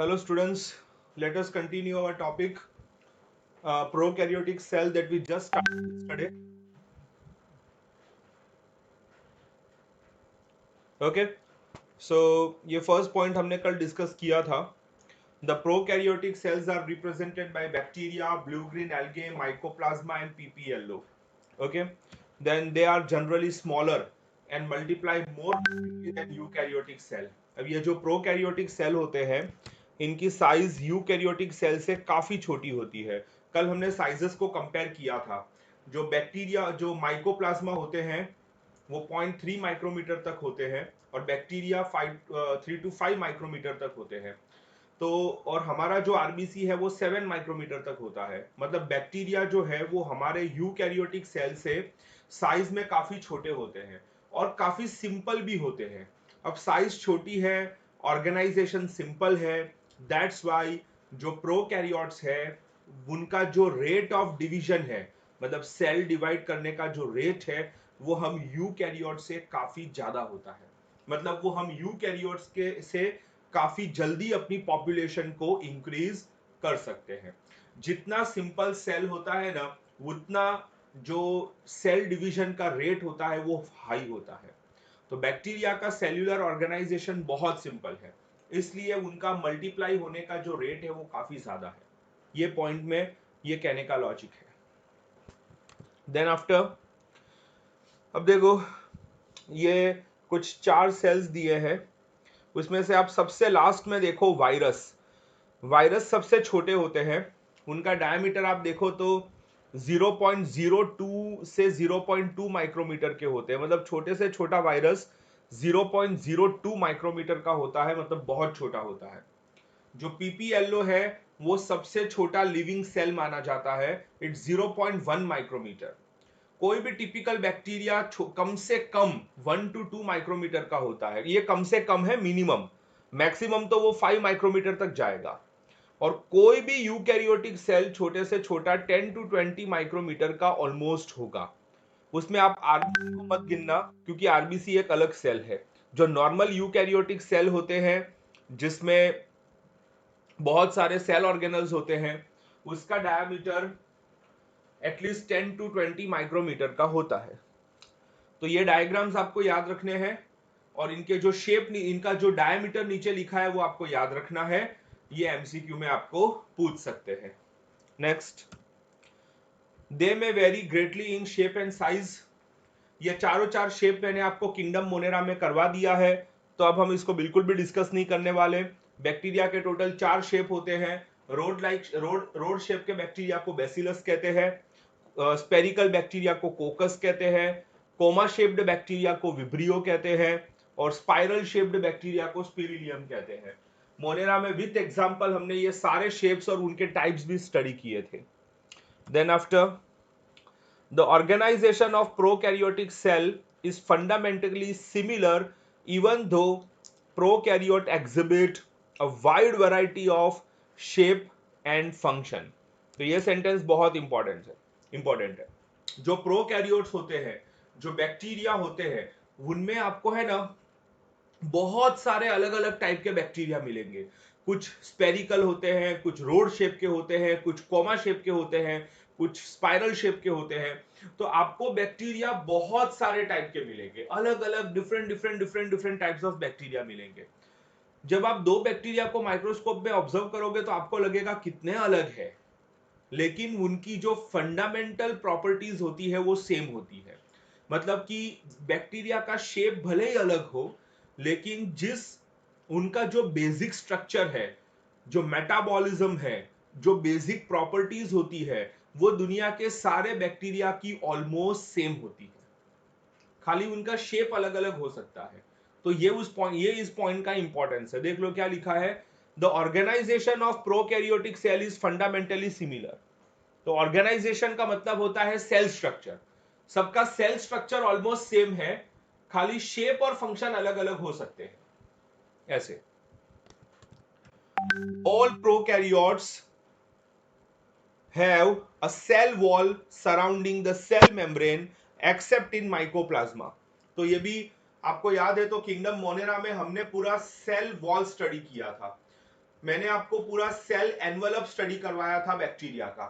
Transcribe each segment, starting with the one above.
Hello students, let us continue our topic prokaryotic cell that we just started yesterday. Okay, so ये first point हमने कल discuss किया था. The prokaryotic cells are represented by bacteria, blue-green algae, mycoplasma and PP yellow. Okay, then they are generally smaller and multiply more quickly than eukaryotic cell. अब ये जो prokaryotic cell होते हैं इनकी साइज यूकैरियोटिक सेल से काफी छोटी होती है. कल हमने साइजेस को कंपेयर किया था. जो बैक्टीरिया जो माइकोप्लाज्मा होते हैं वो 0.3 माइक्रोमीटर तक होते हैं और बैक्टीरिया 3 to 5 माइक्रोमीटर तक होते हैं. तो और हमारा जो आरबीसी है वो 7 माइक्रोमीटर तक होता है. मतलब बैक्टीरिया जो है वो हमारे यूकैरियोटिक सेल से साइज में काफी छोटे होते हैं और काफी सिंपल भी होते हैं. अब साइज छोटी है, ऑर्गेनाइजेशन सिंपल है, दैट्स वाई जो प्रोकैरियोट्स है उनका जो रेट ऑफ डिवीजन है, मतलब सेल डिवाइड करने का जो रेट है वो हम यूकैरियोट से काफी ज्यादा होता है. मतलब वो हम यूकैरियोट्स के से काफी जल्दी अपनी पॉपुलेशन को इंक्रीज कर सकते हैं. जितना सिंपल सेल होता है ना उतना जो सेल डिवीजन का रेट होता है वो हाई होता है. तो बैक्टीरिया का सेल्यूलर ऑर्गेनाइजेशन बहुत सिंपल है, इसलिए उनका मल्टीप्लाई होने का जो रेट है वो काफी ज्यादा है. ये पॉइंट में ये कहने का लॉजिक है. देन आफ्टर अब देखो ये कुछ 4 सेल्स दिए हैं. उसमें से आप सबसे लास्ट में देखो वायरस. वायरस सबसे छोटे होते हैं. उनका डायमीटर आप देखो तो 0.02 से 0.2 माइक्रोमीटर के होते हैं. मतलब छोटे से छोटा वायरस 0.02 माइक्रोमीटर का होता है, मतलब बहुत छोटा होता है. जो पीपीएलओ है वो सबसे छोटा लिविंग सेल माना जाता है. It's 0.1 micrometre. कोई भी टिपिकल बैक्टीरिया कम से कम 1 to 2 माइक्रोमीटर का होता है. ये कम से कम है, मिनिमम. मैक्सिमम तो वो 5 माइक्रोमीटर तक जाएगा. और कोई भी यूकैरियोटिक सेल छोटे से छोटा 10 to 20 माइक्रोमीटर का ऑलमोस्ट होगा. उसमें आप आरबीसी को मत गिनना क्योंकि आरबीसी एक अलग सेल है. जो नॉर्मल यूकैरियोटिक सेल होते हैं जिसमें बहुत सारे सेल ऑर्गेनल्स होते हैं उसका डायमीटर एटलीस्ट 10 to 20 माइक्रोमीटर का होता है. तो ये डायग्राम्स आपको याद रखने हैं और इनके जो शेप इनका जो डायमीटर नीचे लिखा है वो आपको याद रखना है. ये एमसीक्यू में आपको पूछ सकते हैं. नेक्स्ट, दे में very greatly in shape and size. ये चारों चार शेप मैंने आपको किंगडम मोनेरा में करवा दिया है, तो अब हम इसको बिल्कुल भी डिस्कस नहीं करने वाले. बैक्टीरिया के टोटल 4 शेप होते हैं. रोड शेप के बैक्टीरिया को बेसिलस कहते हैं. स्पेरिकल बैक्टीरिया को कोकस कहते हैं. कोमा शेप्ड बैक्टीरिया को विब्रियो कहते हैं और स्पाइरल शेप्ड बैक्टीरिया को स्पिरिलियम कहते हैं. मोनेरा में विथ एग्जांपल हमने ये सारे शेप्स और उनके टाइप्स भी स्टडी किए थे. Then after the organization of prokaryotic cell is fundamentally similar even though prokaryote exhibit a wide variety of shape and function. तो ये सेंटेंस बहुत इंपॉर्टेंट है. जो प्रोकैरियोट्स होते हैं, जो बैक्टीरिया होते हैं, उनमें आपको है ना बहुत सारे अलग अलग टाइप के बैक्टीरिया मिलेंगे. कुछ स्पेरिकल होते हैं, कुछ रोड शेप के होते हैं, कुछ कोमा शेप के होते हैं, कुछ स्पाइरल शेप के होते हैं. तो आपको बैक्टीरिया बहुत सारे टाइप के मिलेंगे, अलग अलग डिफरेंट टाइप्स ऑफ बैक्टीरिया मिलेंगे. जब आप दो बैक्टीरिया को माइक्रोस्कोप में ऑब्जर्व करोगे तो आपको लगेगा कितने अलग है, लेकिन उनकी जो फंडामेंटल प्रॉपर्टीज होती है वो सेम होती है. मतलब कि बैक्टीरिया का शेप भले ही अलग हो, लेकिन जिस उनका जो बेसिक स्ट्रक्चर है, जो मेटाबॉलिज्म है, जो बेसिक प्रॉपर्टीज होती है, वो दुनिया के सारे बैक्टीरिया की ऑलमोस्ट सेम होती है. खाली उनका शेप अलग अलग हो सकता है. तो ये इस पॉइंट का इंपॉर्टेंस है. देख लो क्या लिखा है. The organisation of prokaryotic cell is fundamentally similar. तो ऑर्गेनाइजेशन का मतलब होता है सेल स्ट्रक्चर. सबका सेल स्ट्रक्चर ऑलमोस्ट सेम है, खाली शेप और फंक्शन अलग अलग हो सकते हैं. ऐसे all prokaryotes have a cell wall surrounding the cell membrane except in mycoplasma. तो ये भी आपको याद है, तो किंगडम मोनेरा में हमने पूरा सेल वॉल स्टडी किया था. मैंने आपको पूरा सेल एनवलप स्टडी करवाया था बैक्टीरिया का।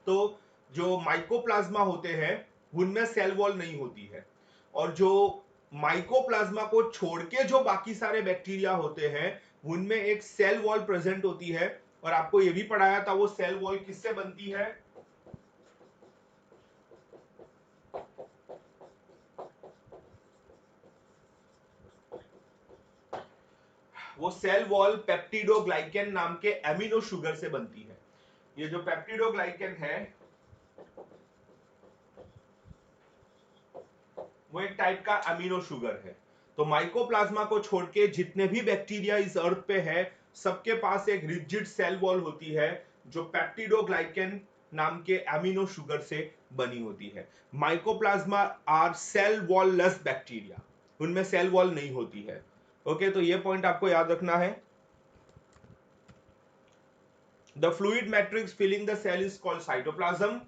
तो जो माइकोप्लाज्मा होते हैं उनमें सेल वॉल नहीं होती है, और जो माइकोप्लाज्मा को छोड़ के जो बाकी सारे बैक्टीरिया होते हैं उनमें एक सेल वॉल प्रेजेंट होती है। और आपको ये भी पढ़ाया था वो सेल वॉल किससे बनती है, वो सेल वॉल पेप्टिडोग्लाइकेन नाम के एमिनो शुगर से बनती है। ये जो पेप्टिडोग्लाइकेन है वो एक टाइप का अमीनो शुगर है। तो माइकोप्लाज्मा को छोड़ के जितने भी बैक्टीरिया इस अर्थ पे है सबके पास एक रिजिड सेल वॉल होती है जो पेप्टिडोग्लाइकेन नाम के अमीनो शुगर से बनी होती है। Mycoplasma are cell wall less bacteria, उनमें सेल वॉल नहीं होती है। ओके, तो ये पॉइंट आपको याद रखना है। The fluid matrix filling the cell is called cytoplasm.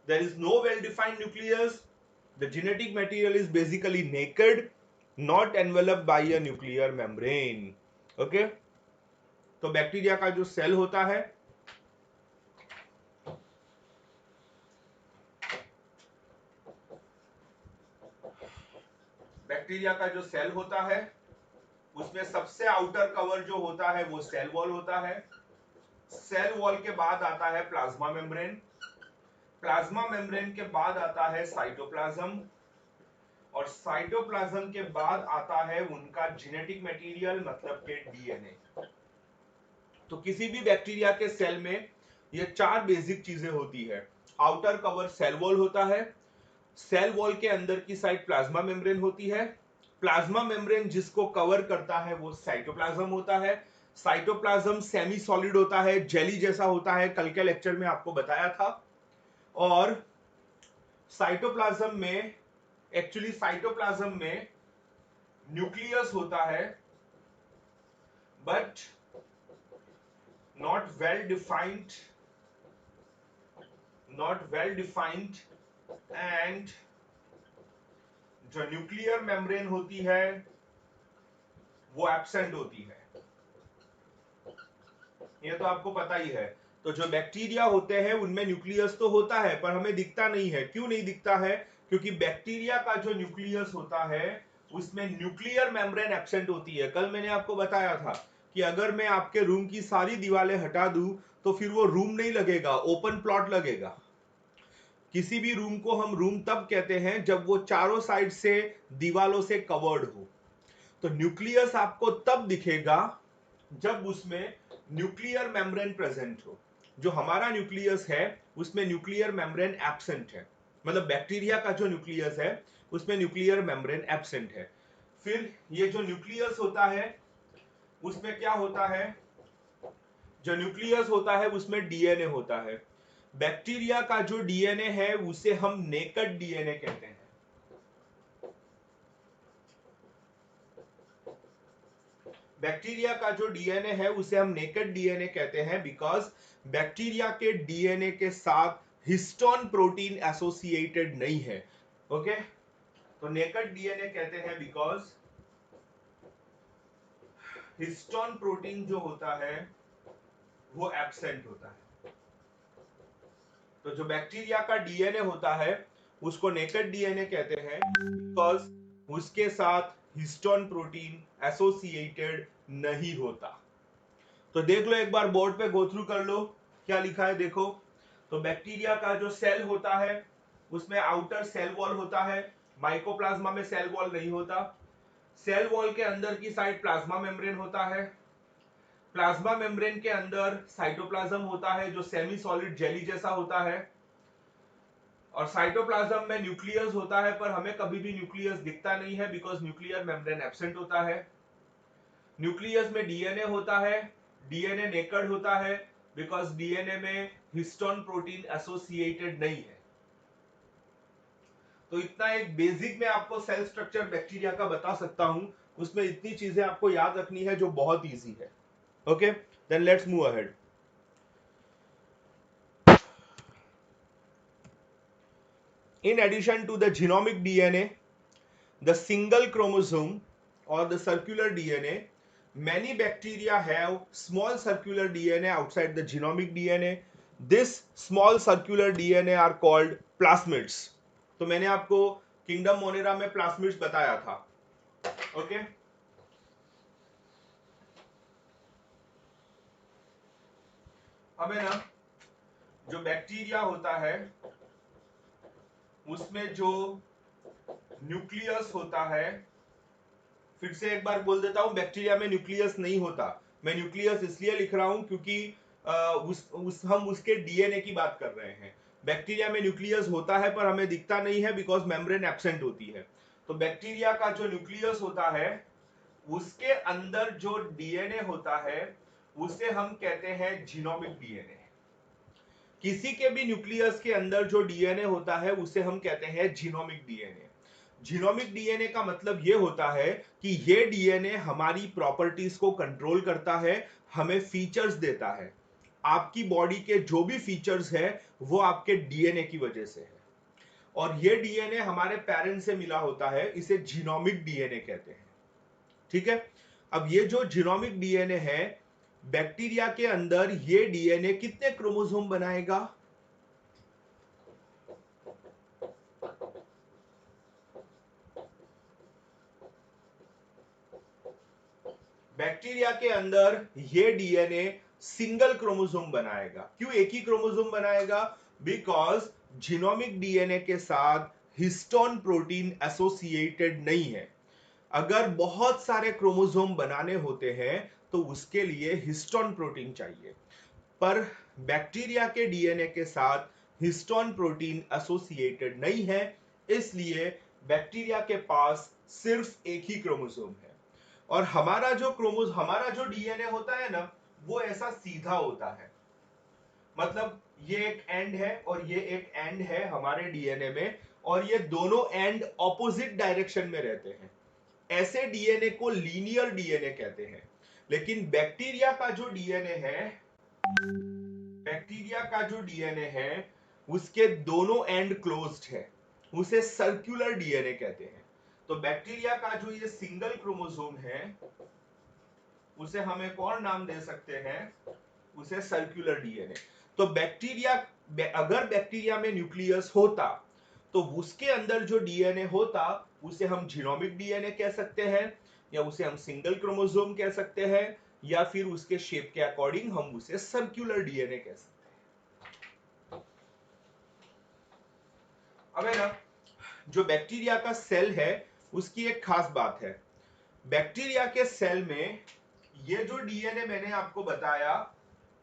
There is no well-defined nucleus. The genetic material is basically naked, not enveloped by a nuclear membrane. Okay? तो बैक्टीरिया का जो सेल होता है बैक्टीरिया का जो सेल होता है उसमें सबसे आउटर कवर जो होता है वो सेल वॉल होता है। सेल वॉल के बाद आता है प्लाज्मा मेम्ब्रेन, प्लाज्मा मेम्ब्रेन के बाद आता है साइटोप्लाज्म, और साइटोप्लाज्म के बाद आता है उनका जेनेटिक मटेरियल मतलब के डीएनए। तो किसी भी बैक्टीरिया के सेल में ये चार बेसिक चीजें होती है। आउटर कवर सेल वॉल होता है, सेल वॉल के अंदर की साइड प्लाज्मा मेम्ब्रेन होती है, प्लाज्मा मेम्ब्रेन जिसको कवर करता है वो साइटोप्लाज्म होता है। साइटोप्लाज्म सेमी सॉलिड होता है, जेली जैसा होता है, कल के लेक्चर में आपको बताया था। और साइटोप्लाज्म में एक्चुअली साइटोप्लाज्म में न्यूक्लियस होता है but not well defined, and जो न्यूक्लियर मेम्ब्रेन होती है वो एब्सेंट होती है। ये तो आपको पता ही है। तो जो बैक्टीरिया होते हैं उनमें न्यूक्लियस तो होता है पर हमें दिखता नहीं है। क्यों नहीं दिखता है? क्योंकि बैक्टीरिया का जो न्यूक्लियस होता है उसमें न्यूक्लियर मेम्ब्रेन एब्सेंट होती है। कल मैंने आपको बताया था कि अगर मैं आपके रूम की सारी दीवारें हटा दूं तो फिर वो रूम नहीं लगेगा, ओपन प्लॉट लगेगा। किसी भी रूम को हम रूम तब कहते हैं जब वो चारों साइड से दीवालों से कवर्ड हो। तो न्यूक्लियस आपको तब दिखेगा जब उसमें न्यूक्लियर मेम्ब्रेन प्रेजेंट हो। जो हमारा न्यूक्लियस है उसमें न्यूक्लियर मेम्ब्रेन एब्सेंट है, मतलब बैक्टीरिया का जो न्यूक्लियस है उसमें न्यूक्लियर मेम्ब्रेन एब्सेंट है। फिर ये जो न्यूक्लियस होता है उसमें क्या होता है, जो न्यूक्लियस होता है उसमें डीएनए होता है। बैक्टीरिया का जो डीएनए है उसे हम नेकेड डीएनए कहते हैं। बैक्टीरिया का जो डीएनए है उसे हम नेकेड डीएनए कहते हैं बिकॉज बैक्टीरिया के डीएनए के साथ हिस्टोन प्रोटीन एसोसिएटेड नहीं है। ओके, तो नेकेड डीएनए कहते हैं बिकॉज हिस्टोन प्रोटीन जो होता है वो एब्सेंट होता है। तो जो बैक्टीरिया का डीएनए होता है उसको नेकेड डीएनए कहते हैं बिकॉज उसके साथ हिस्टोन प्रोटीन एसोसिएटेड नहीं होता। तो देख लो एक बार बोर्ड पे गो थ्रू कर लो क्या लिखा है, देखो। तो बैक्टीरिया का जो सेल होता है उसमें आउटर सेल वॉल होता है, माइकोप्लाज्मा में सेल वॉल नहीं होता। सेल वॉल के अंदर की साइड प्लाज्मा मेम्ब्रेन होता है, प्लाज्मा मेम्ब्रेन के अंदर साइटोप्लाज्म होता है जो सेमी सॉलिड जेली जैसा होता है, और साइटोप्लाज्म में न्यूक्लियस होता है पर हमें कभी भी न्यूक्लियस दिखता नहीं है बिकॉज न्यूक्लियर मेम्ब्रेन एब्सेंट होता है। न्यूक्लियस में डीएनए होता है, डीएनए नेकेड होता है बिकॉज डीएनए में हिस्टोन प्रोटीन एसोसिएटेड नहीं है। तो इतना एक बेसिक में आपको सेल स्ट्रक्चर बैक्टीरिया का बता सकता हूं, उसमें इतनी चीजें आपको याद रखनी है जो बहुत इजी है। Okay, then let's move ahead. In addition to the genomic DNA, the single chromosome or the circular DNA, Many bacteria have small circular DNA outside the genomic DNA. This small circular DNA are called plasmids. तो मैंने आपको kingdom Monera में प्लास्मिड्स बताया था. Okay, अब है ना, जो बैक्टीरिया होता है उसमें जो न्यूक्लियस होता है, फिर से एक बार बोल देता हूं, बैक्टीरिया में न्यूक्लियस नहीं होता. मैं न्यूक्लियस इसलिए लिख रहा हूं क्योंकि हम उसके डीएनए की बात कर रहे हैं. बैक्टीरिया में न्यूक्लियस होता है पर हमें दिखता नहीं है बिकॉज मेम्ब्रेन एब्सेंट होती है. तो बैक्टीरिया का जो न्यूक्लियस होता है उसके अंदर जो डीएनए होता है उसे हम कहते हैं जीनोमिक डीएनए. किसी के भी न्यूक्लियस के अंदर जो डीएनए होता है उसे हम कहते हैं जीनोमिक डीएनए. जीनोमिक डीएनए का मतलब यह होता है कि यह डीएनए हमारी प्रॉपर्टीज को कंट्रोल करता है, हमें फीचर्स देता है. आपकी बॉडी के जो भी फीचर्स है वो आपके डीएनए की वजह से है, और यह डीएनए हमारे पेरेंट्स से मिला होता है, इसे जीनोमिक डीएनए कहते हैं. ठीक है, अब ये जो जीनोमिक डीएनए है, बैक्टीरिया के अंदर ये डीएनए कितने क्रोमोसोम बनाएगा? बैक्टीरिया के अंदर ये डीएनए सिंगल क्रोमोसोम बनाएगा. क्यों एक ही क्रोमोसोम बनाएगा? बिकॉज जीनोमिक डीएनए के साथ हिस्टोन प्रोटीन एसोसिएटेड नहीं है. अगर बहुत सारे क्रोमोसोम बनाने होते हैं तो उसके लिए हिस्टोन प्रोटीन चाहिए, पर बैक्टीरिया के डीएनए के साथ हिस्टोन प्रोटीन एसोसिएटेड नहीं है, इसलिए बैक्टीरिया के पास सिर्फ एक ही क्रोमोसोम है. और हमारा जो डीएनए होता है ना, वो ऐसा सीधा होता है. मतलब ये एक एंड है और ये एक एंड है हमारे डीएनए में, और ये दोनों एंड ऑपोजिट डायरेक्शन में रहते हैं. ऐसे डीएनए को लीनियर डीएनए कहते हैं. लेकिन बैक्टीरिया का जो डीएनए है उसके दोनों एंड क्लोज्ड है, उसे सर्कुलर डीएनए कहते हैं. तो बैक्टीरिया का जो ये सिंगल क्रोमोसोम है उसे हम एक और नाम दे सकते हैं, उसे सर्कुलर डीएनए. तो अगर बैक्टीरिया में न्यूक्लियस होता तो उसके अंदर जो डीएनए होता उसे हम जीनोमिक डीएनए कह सकते हैं, या उसे हम सिंगल क्रोमोसोम कह सकते हैं, या फिर उसके शेप के अकॉर्डिंग हम उसे सर्कुलर डीएनए कह सकते हैं. अब है ना, जो बैक्टीरिया का सेल है उसकी एक खास बात है. बैक्टीरिया के सेल में ये जो डीएनए मैंने आपको बताया,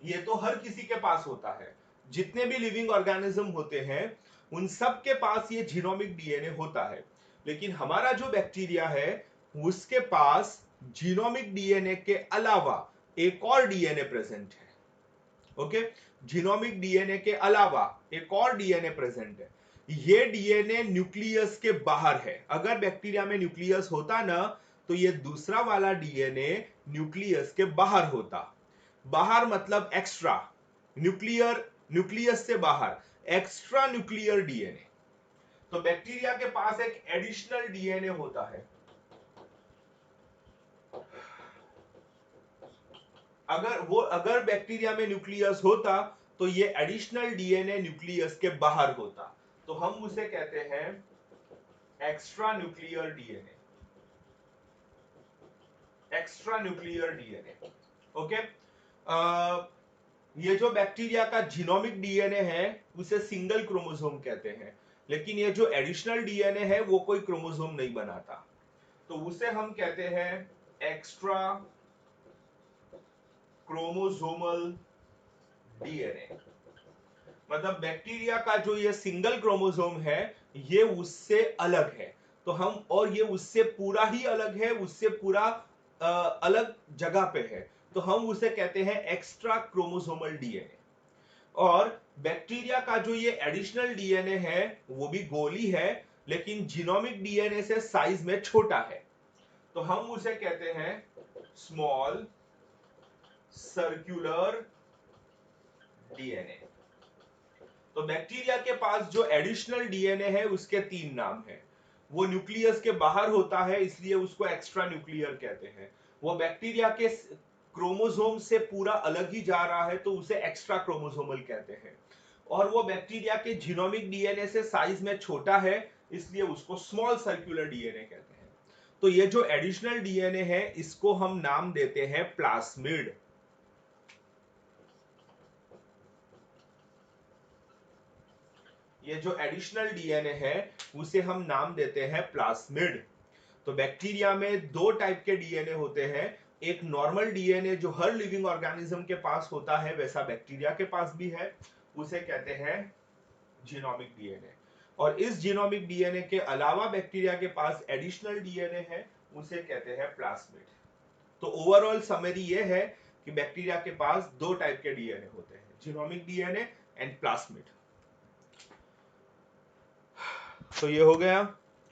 ये तो हर किसी के पास होता है. जितने भी लिविंग ऑर्गेनिज्म होते हैं उन सब के पास ये जीनोमिक डीएनए होता है. लेकिन हमारा जो बैक्टीरिया है उसके पास जीनोमिक डीएनए के अलावा एक और डीएनए प्रेजेंट है. ओके, जीनोमिक डीएनए के अलावा एक और डीएनए प्रेजेंट है. ये डीएनए न्यूक्लियस के बाहर है. अगर बैक्टीरिया में न्यूक्लियस होता ना तो ये दूसरा वाला डीएनए न्यूक्लियस के बाहर होता. बाहर मतलब एक्स्ट्रा, न्यूक्लियस से बाहर, एक्स्ट्रा न्यूक्लियर डीएनए. तो बैक्टीरिया के पास एक एडिशनल डीएनए होता है. अगर बैक्टीरिया में न्यूक्लियस होता तो ये एडिशनल डीएनए न्यूक्लियस के बाहर होता. तो हम उसे कहते हैं extra nuclear DNA. Extra nuclear DNA. Okay, ये जो बैक्टीरिया का जीनोमिक डीएनए है उसे सिंगल क्रोमोसोम कहते हैं. लेकिन ये जो एडिशनल डीएनए है वो कोई क्रोमोसोम नहीं बनाता, तो उसे हम कहते हैं एक्स्ट्रा क्रोमोसोमल डीएनए. मतलब बैक्टीरिया का जो ये सिंगल क्रोमोसोम है ये उससे अलग है. तो हम, और ये उससे पूरा ही अलग है, उससे पूरा अलग जगह पे है, तो हम उसे कहते हैं एक्स्ट्रा क्रोमोसोमल डीएनए. और बैक्टीरिया का जो ये एडिशनल डीएनए है वो भी गोल ही है, लेकिन जीनोमिक डीएनए से साइज में छोटा है, तो हम उसे कहते हैं स्मॉल सर्कुलर डीएनए. तो बैक्टीरिया के पास जो एडिशनल डीएनए है उसके तीन नाम हैं. वो न्यूक्लियस के बाहर होता है इसलिए उसको एक्स्ट्रा न्यूक्लियर कहते हैं. वो बैक्टीरिया के क्रोमोसोम से पूरा अलग ही जा रहा है तो उसे एक्स्ट्रा क्रोमोसोमल कहते हैं। और वो बैक्टीरिया के जीनोमिक डीएनए से साइज में छोटा है, इसलिए उसको स्मॉल सर्कुलर डीएनए कहते हैं। तो ये जो एडिशनल डीएनए है इसको हम नाम देते हैं प्लास्मिड। ये जो एडिशनल डीएनए है उसे हम नाम देते हैं प्लास्मिड। तो बैक्टीरिया में दो टाइप के डीएनए होते हैं, एक नॉर्मल डीएनए जो हर लिविंग ऑर्गेनिज्म के पास होता है वैसा बैक्टीरिया के पास भी है, उसे कहते हैं जीनोमिक डीएनए। और इस जीनोमिक डीएनए के अलावा बैक्टीरिया के पास एडिशनल डीएनए है, उसे कहते हैं प्लास्मिड। तो ओवरऑल समरी ये है कि बैक्टीरिया के पास दो टाइप के डीएनए होते हैं, जीनोमिक डीएनए एंड प्लास्मिड। तो ये हो गया।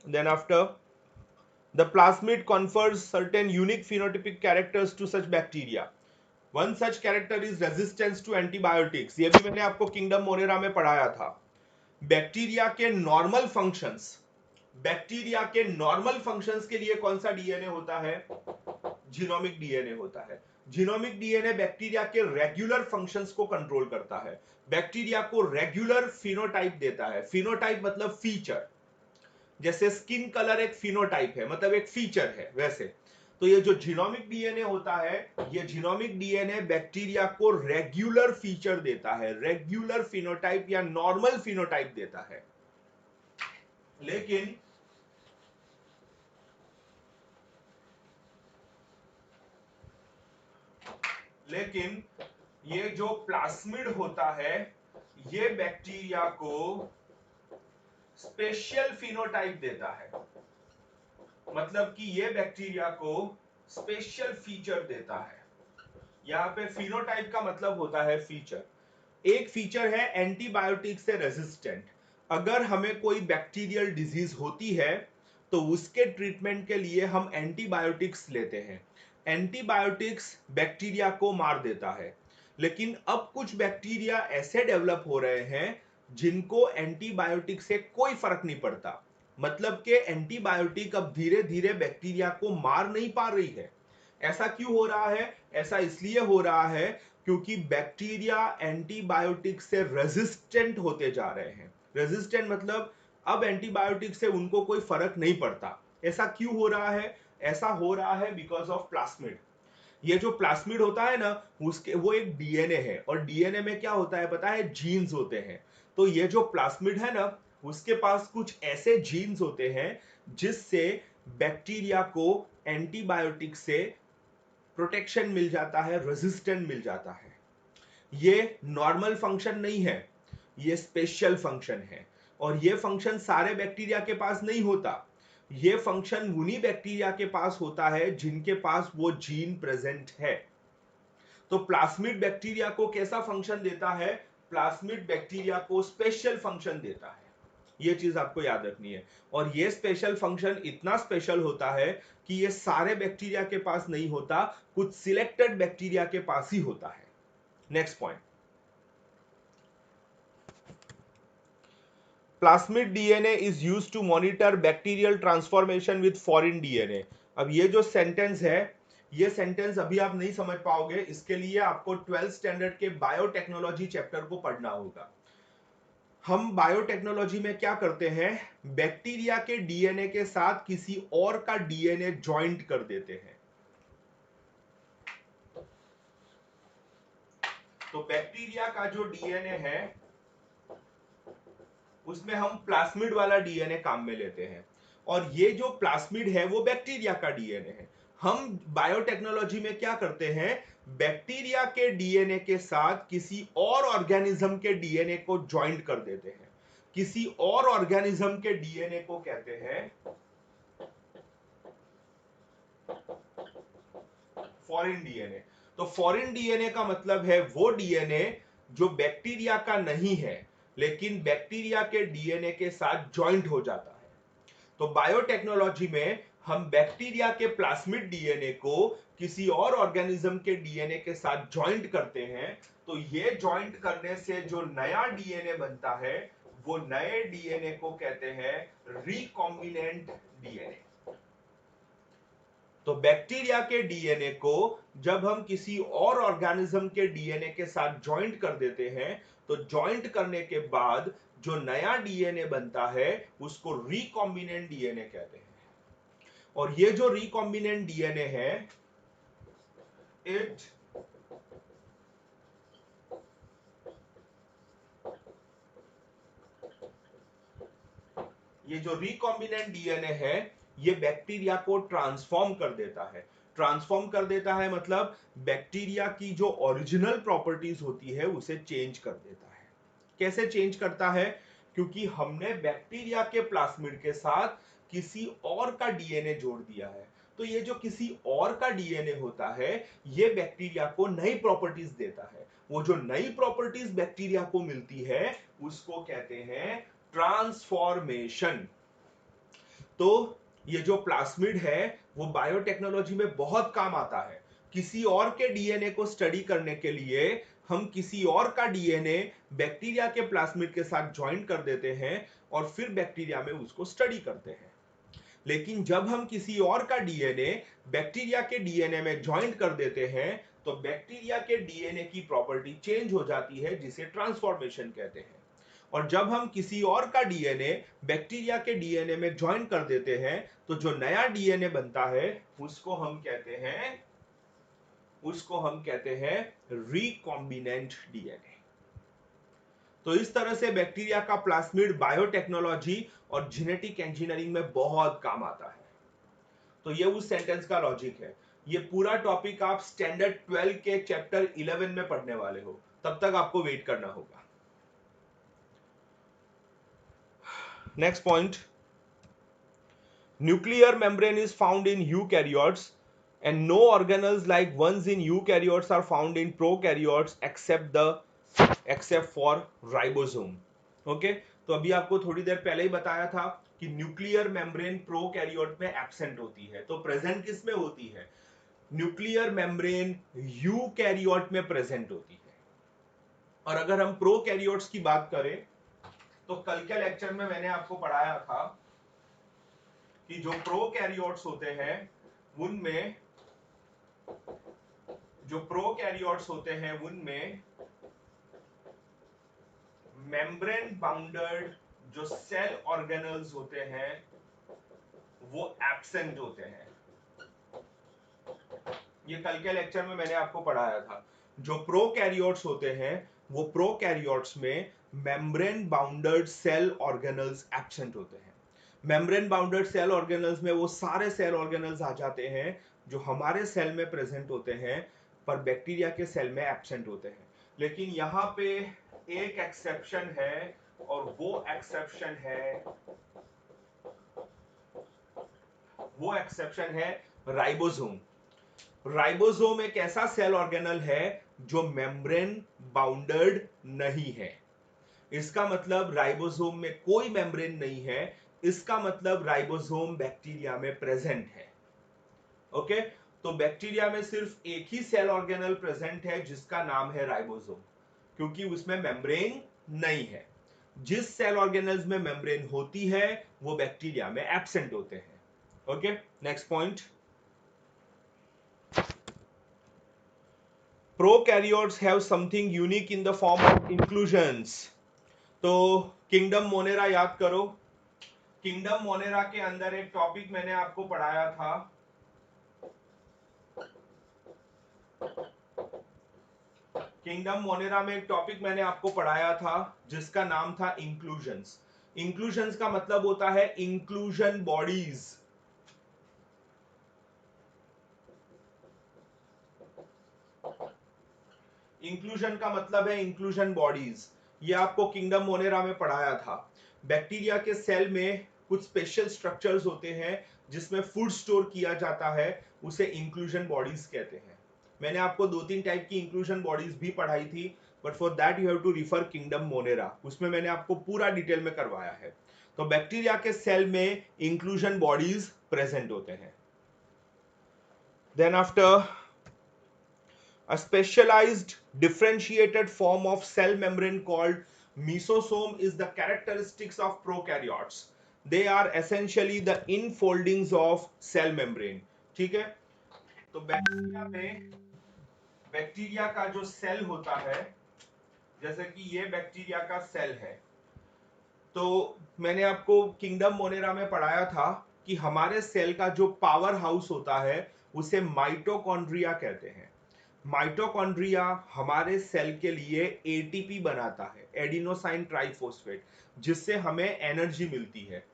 Then after the plasmid confers certain unique phenotypic characters to such bacteria. One such character is resistance to antibiotics. ये भी मैंने आपको किंगडम मोरेरा में पढ़ाया था। बैक्टीरिया के नॉर्मल फंक्शंस, बैक्टीरिया के नॉर्मल फंक्शंस के लिए कौन सा डीएनए होता है? जीनोमिक डीएनए होता है। जीनोमिक डीएनए बैक्टीरिया के रेगुलर फंक्शंस को कंट्रोल करता है, बैक्टीरिया को रेगुलर फिनोटाइप देता है। फिनोटाइप मतलब फीचर, जैसे स्किन कलर एक फिनोटाइप है, मतलब एक फीचर है, वैसे। तो ये जो जीनोमिक डीएनए होता है, ये जीनोमिक डीएनए बैक्टीरिया को रेगुलर फीचर देता है, रेगुलर फिनोटाइप या नॉर्मल फिनोटाइप देता है। लेकिन ये जो प्लास्मिड होता है ये बैक्टीरिया को स्पेशल फिनोटाइप देता है, मतलब कि ये बैक्टीरिया को स्पेशल फीचर देता है। यहां पे फिनोटाइप का मतलब होता है फीचर। एक फीचर है एंटीबायोटिक से रेजिस्टेंट। अगर हमें कोई बैक्टीरियल डिजीज होती है तो उसके ट्रीटमेंट के लिए हम एंटीबायोटिक्स लेते हैं। एंटीबायोटिक्स बैक्टीरिया को मार देता है, लेकिन अब कुछ बैक्टीरिया ऐसे डेवलप हो रहे हैं जिनको एंटीबायोटिक से कोई फर्क नहीं पड़ता, मतलब कि एंटीबायोटिक अब धीरे धीरे बैक्टीरिया को मार नहीं पा रही है। ऐसा क्यों हो रहा है? ऐसा इसलिए हो रहा है क्योंकि बैक्टीरिया एंटीबायोटिक से रेजिस्टेंट होते जा रहे हैं। रेजिस्टेंट मतलब अब एंटीबायोटिक से उनको कोई फर्क नहीं पड़ता। ऐसा क्यों हो रहा है? ऐसा हो रहा है बिकॉज ऑफ प्लास्मिड। ये जो प्लास्मिड होता है ना, उसके वो एक डीएनए है, और डीएनए में क्या होता है पता है? जीन्स होते हैं। तो ये जो प्लास्मिड है ना, उसके पास कुछ ऐसे जीन्स होते हैं जिससे बैक्टीरिया को एंटीबायोटिक से प्रोटेक्शन मिल जाता है, रेजिस्टेंट मिल जाता है। ये नॉर्मल फंक्शन नहीं है, ये स्पेशल फंक्शन है, और ये फंक्शन सारे बैक्टीरिया के पास नहीं होता। ये फंक्शन उन्हीं बैक्टीरिया के पास होता है जिनके पास वो जीन प्रेजेंट है। तो प्लास्मिड बैक्टीरिया को कैसा फंक्शन देता है? प्लास्मिड बैक्टीरिया को स्पेशल फंक्शन देता है। ये चीज आपको याद रखनी है। और ये स्पेशल फंक्शन इतना स्पेशल होता है कि ये सारे बैक्टीरिया के पास नहीं होता, कुछ सिलेक्टेड बैक्टीरिया के पास ही होता है। Next point, plasmid DNA is used to monitor bacterial transformation with foreign DNA. अब ये जो सेंटेंस है, ये सेंटेंस अभी आप नहीं समझ पाओगे, इसके लिए आपको 12th स्टैंडर्ड के बायोटेक्नोलॉजी चैप्टर को पढ़ना होगा। हम बायोटेक्नोलॉजी में क्या करते हैं? बैक्टीरिया के डीएनए के साथ किसी और का डीएनए ज्वाइंट कर देते हैं। तो बैक्टीरिया का जो डीएनए है उसमें हम प्लास्मिड वाला डीएनए काम में लेते हैं, और ये जो प्लास्मिड है वो बैक्टीरिया का डीएनए है। हम बायोटेक्नोलॉजी में क्या करते हैं? बैक्टीरिया के डीएनए के साथ किसी और ऑर्गेनिज्म के डीएनए को ज्वाइंट कर देते हैं। किसी और ऑर्गेनिज्म के डीएनए को कहते हैं फॉरेन डीएनए। तो फॉरेन डीएनए का मतलब है वो डीएनए जो बैक्टीरिया का नहीं है, लेकिन बैक्टीरिया के डीएनए के साथ ज्वाइंट हो जाता है। तो बायोटेक्नोलॉजी में हम बैक्टीरिया के प्लास्मिड डीएनए को किसी और ऑर्गेनिज्म के डीएनए के साथ ज्वाइंट करते हैं। तो ये ज्वाइंट करने से जो नया डीएनए बनता है, वो नए डीएनए को कहते हैं रिकॉम्बिनेंट डीएनए। तो बैक्टीरिया के डीएनए को जब हम किसी और ऑर्गेनिज्म के डीएनए के साथ ज्वाइंट कर देते हैं, तो ज्वाइंट करने के बाद जो नया डीएनए बनता है उसको रिकॉम्बिनेंट डीएनए कहते हैं। और ये जो रिकॉम्बिनेंट डीएनए है, इट ये जो रिकॉम्बिनेंट डीएनए है, ये बैक्टीरिया को ट्रांसफॉर्म कर देता है। ट्रांसफॉर्म कर देता है मतलब बैक्टीरिया की जो ओरिजिनल प्रॉपर्टीज होती है उसे चेंज कर देता है। कैसे चेंज करता है? क्योंकि हमने बैक्टीरिया के प्लाज्मिड के साथ किसी और का डीएनए जोड़ दिया है। तो ये जो किसी और का डीएनए होता है, ये बैक्टीरिया को नई प्रॉपर्टीज देता है। वो जो नई प्रॉपर्टीज बैक्टीरिया को मिलती है उसको कहते हैं ट्रांसफॉर्मेशन। तो ये जो प्लाज्मिड है वो बायोटेक्नोलॉजी में बहुत काम आता है। किसी और के डीएनए को स्टडी करने के लिए हम किसी और का डीएनए बैक्टीरिया के प्लाज्मिड के साथ ज्वाइन कर देते हैं और फिर बैक्टीरिया में उसको स्टडी करते हैं। लेकिन जब हम किसी और का डीएनए बैक्टीरिया के डीएनए में ज्वाइन कर देते हैं, तो बैक्टीरिया के डीएनए की प्रॉपर्टी चेंज हो जाती है, जिसे ट्रांसफॉर्मेशन कहते हैं। और जब हम किसी और का डीएनए बैक्टीरिया के डीएनए में ज्वाइन कर देते हैं, तो जो नया डीएनए बनता है उसको हम कहते हैं रिकॉम्बिनेंट डीएनए। तो इस तरह से बैक्टीरिया का प्लाज्मिड बायोटेक्नोलॉजी और जेनेटिक इंजीनियरिंग में बहुत काम आता है। तो ये उस सेंटेंस का लॉजिक है। ये पूरा टॉपिक आप स्टैंडर्ड 12 के चैप्टर 11 में पढ़ने वाले हो, तब तक आपको वेट करना होगा। Next point, nuclear membrane is found in eukaryotes and no organelles like ones in eukaryotes are found in prokaryotes except for ribosome. Okay, तो अभी आपको थोड़ी देर पहले ही बताया था कि न्यूक्लियर मेम्ब्रेन प्रोकैरियोट में एब्सेंट होती है, तो प्रेजेंट किस में होती है? न्यूक्लियर मेम्ब्रेन यूकैरियोट में प्रेजेंट होती है। और अगर हम प्रोकैरियोट्स की बात करें, तो कल के लेक्चर में मैंने आपको पढ़ाया था कि जो प्रोकैरियोट्स होते हैं उनमें मेम्ब्रेन बाउंडेड जो सेल ऑर्गेनल्स होते हैं वो एब्सेंट होते हैं। ये कल के लेक्चर में मैंने आपको पढ़ाया था। जो प्रोकैरियोट्स होते हैं वो प्रोकैरियोट्स में membrane bounded cell organelles absent होते हैं। मेम्ब्रेन बाउंडेड सेल ऑर्गेनल्स में वो सारे सेल ऑर्गेनल्स आ जाते हैं जो हमारे सेल में प्रेजेंट होते हैं, पर बैक्टीरिया के सेल में एब्सेंट होते हैं। लेकिन यहाँ पे एक एक्सेप्शन है, और वो एक्सेप्शन है राइबोसोम। राइबोसोम एक ऐसा सेल ऑर्गेनल है जो मेम्ब्रेन बाउंडेड नहीं है। इसका मतलब राइबोसोम में कोई मेम्ब्रेन नहीं है, इसका मतलब राइबोसोम बैक्टीरिया में प्रेजेंट है। ओके, तो बैक्टीरिया में सिर्फ एक ही सेल ऑर्गेनल प्रेजेंट है जिसका नाम है राइबोसोम, क्योंकि उसमें मेम्ब्रेन नहीं है। जिस सेल ऑर्गेनल्स में मेम्ब्रेन होती है वो बैक्टीरिया में एब्सेंट होते हैं। Okay, next point, prokaryotes have something unique in the form of inclusions. तो किंगडम मोनेरा याद करो। किंगडम मोनेरा के अंदर एक टॉपिक मैंने आपको पढ़ाया था, किंगडम मोनेरा में एक टॉपिक मैंने आपको पढ़ाया था जिसका नाम था इंक्लूजन्स। इंक्लूजन्स का मतलब होता है इंक्लूजन बॉडीज। इंक्लूजन का मतलब है इंक्लूजन बॉडीज। ये आपको किंगडम मोनेरा में पढ़ाया था। बैक्टीरिया के सेल में कुछ स्पेशल स्ट्रक्चर्स होते हैं जिसमें फूड स्टोर किया जाता है, उसे इंक्लूजन बॉडीज कहते हैं। मैंने आपको 2-3 टाइप की इंक्लूजन बॉडीज भी पढ़ाई थी, but for that you have to refer kingdom Monera, उसमें मैंने आपको पूरा डिटेल में करवाया है। तो बैक्टीरिया के सेल में इंक्लूजन बॉडीज प्रेजेंट होते हैं। Then after, a specialized differentiated form of cell membrane called mesosome is the characteristics of prokaryotes. They are essentially the infoldings of cell membrane. ठीक है। तो बैक्टीरिया का जो सेल होता है, जैसे कि ये बैक्टीरिया का सेल है, तो मैंने आपको किंगडम मोनेरा में पढ़ाया था कि हमारे सेल का जो पावर हाउस होता है उसे माइटोकॉन्ड्रिया कहते हैं। माइटोकॉन्ड्रिया हमारे सेल के लिए एटीपी बनाता है, एडिनोसाइन ट्राइफॉस्फेट, जिससे हमें एनर्जी मिलती है।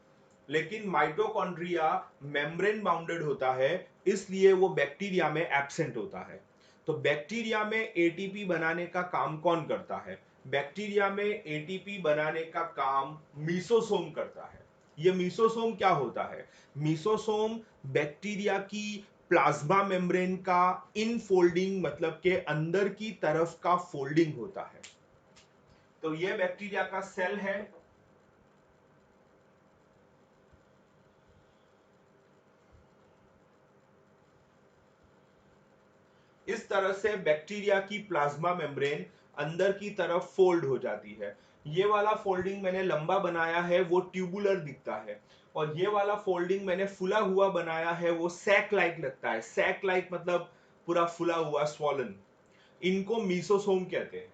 लेकिन माइटोकॉन्ड्रिया मेम्ब्रेन बाउंडेड होता है, इसलिए वो बैक्टीरिया में एब्सेंट होता है। तो बैक्टीरिया में एटीपी बनाने का काम कौन करता है? बैक्टीरिया में एटीपी बनाने का काम मीसोसोम करता है। ये मीसोसोम क्या होता है? मीसोसोम बैक्टीरिया की प्लाज्मा मेम्ब्रेन का इनफोल्डिंग, मतलब के अंदर की तरफ का फोल्डिंग होता है। तो ये बैक्टीरिया का सेल है। इस तरह से बैक्टीरिया की प्लाज्मा मेम्ब्रेन अंदर की तरफ फोल्ड हो जाती है। ये वाला फोल्डिंग मैंने लंबा बनाया है, वो ट्यूबुलर दिखता है, और ये वाला फोल्डिंग मैंने फुला हुआ बनाया है, वो सैक लाइक लगता है। सैक लाइक मतलब पूरा फुला हुआ, स्वॉलन। इनको मीसोसोम कहते हैं।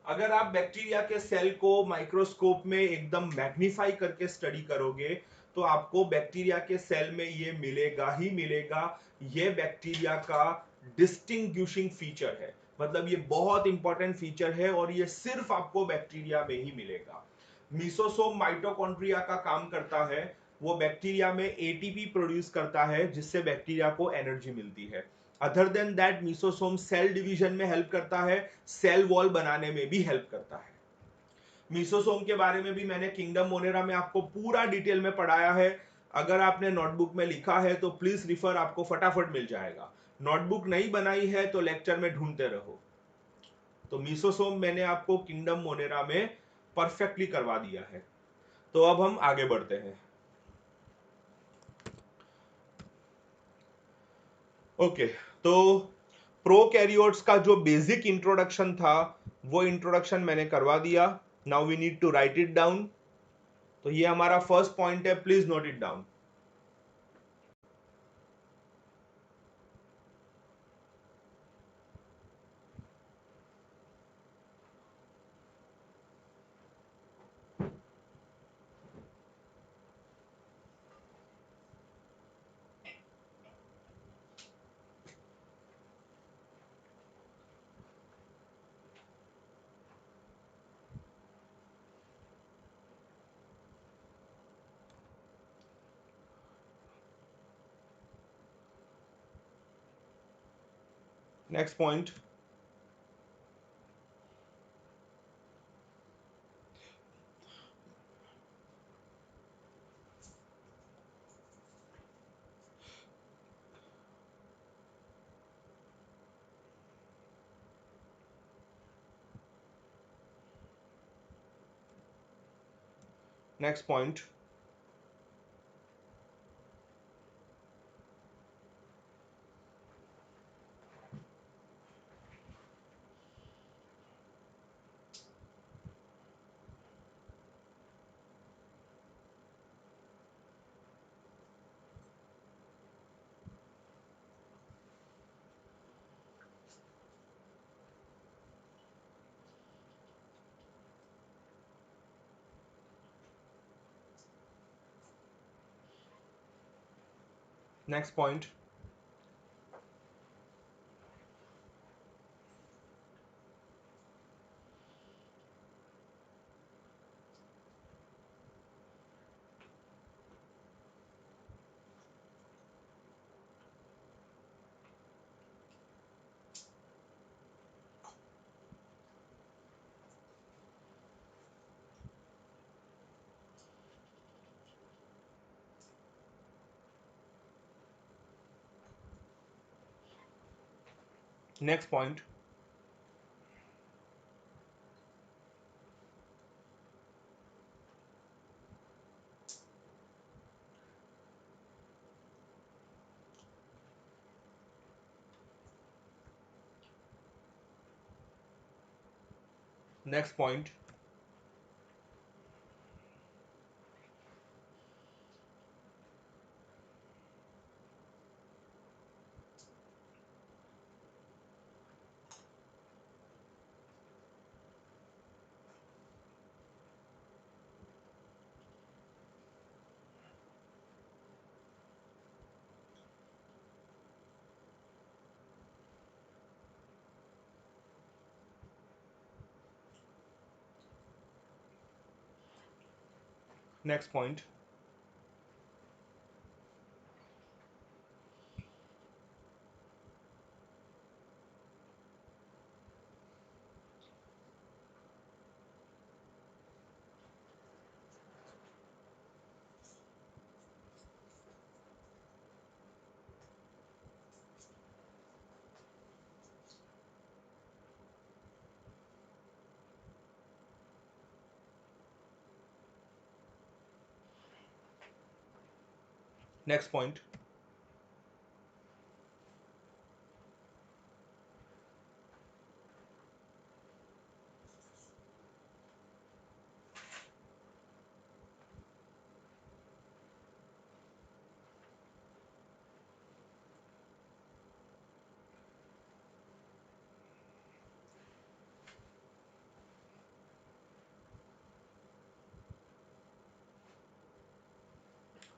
अगर आप बैक्टीरिया के सेल को माइक्रोस्कोप में एकदम मैग्नीफाई करके स्टडी करोगे तो आपको बैक्टीरिया के सेल में ये मिलेगा ही मिलेगा। ये बैक्टीरिया का डिस्टिंग्विशिंग फीचर है, मतलब ये बहुत इंपॉर्टेंट फीचर है और ये सिर्फ आपको बैक्टीरिया में ही मिलेगा। मीसोसोम माइटोकॉन्ड्रिया का काम करता है। वो बैक्टीरिया में एटीपी प्रोड्यूस करता है, जिससे बैक्टीरिया को एनर्जी मिलती है। Other than that mesosome cell division में हेल्प करता है, सेल वॉल बनाने में भी हेल्प करता है। मीसोसोम के बारे में भी मैंने किंगडम मोनेरा में आपको पूरा डिटेल में पढ़ाया है। अगर आपने नोटबुक में लिखा है तो प्लीज रिफर, आपको फटाफट मिल जाएगा। नोटबुक नहीं बनाई है तो लेक्चर में ढूंढते रहो। तो मीसोसोम मैंने आपको किंगडम मोनेरा में परफेक्टली करवा दिया है। तो अब हम आगे बढ़ते हैं। ओके, तो प्रोकैरियोट्स का जो बेसिक इंट्रोडक्शन था वो इंट्रोडक्शन मैंने करवा दिया। Now we need to write it down. तो ये हमारा फर्स्ट पॉइंट है, please note it down. Next point. Next point. Next point. Next point. Next point. Next point. Next point.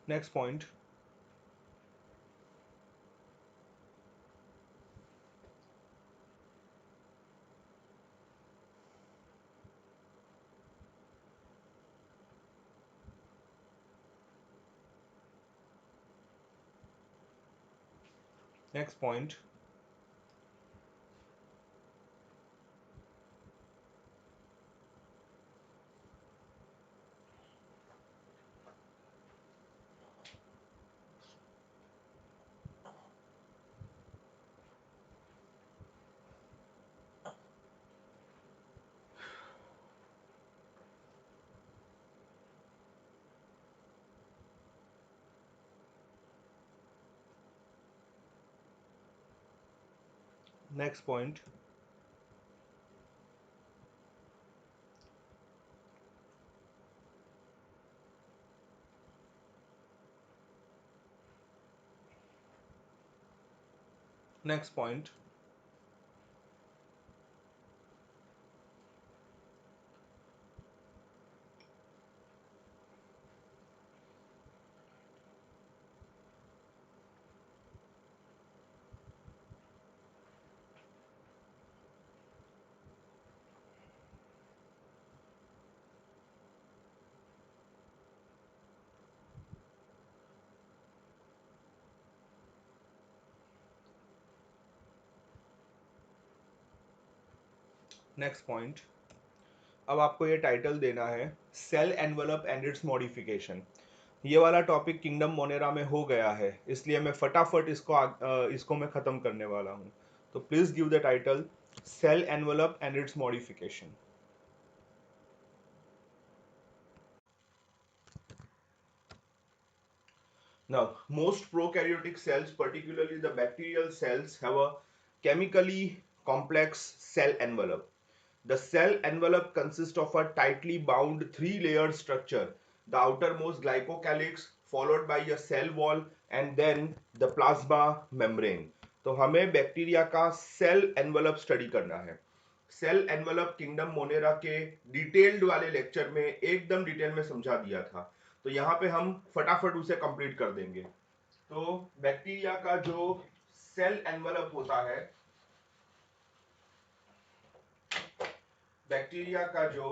Next point. Next point. Next point. Next point. Next point. अब आपको ये title देना है cell envelope and its modification. ये वाला topic kingdom Monera में हो गया है, इसलिए मैं फटाफट इसको मैं खत्म करने वाला हूँ। तो please give the title cell envelope and its modification. Now, most prokaryotic cells, particularly the bacterial cells, have a chemically complex cell envelope. The cell envelope consists of a tightly bound three-layered structure. The outermost glycocalyx, followed by a cell wall, and then the plasma membrane. तो हमें bacteria का cell envelope study करना है। Cell envelope kingdom Monera के detailed वाले lecture में एकदम detail में समझा दिया था, तो यहाँ पे हम फटाफट उसे कंप्लीट कर देंगे। तो बैक्टीरिया का जो सेल एनवलप होता है, बैक्टीरिया का जो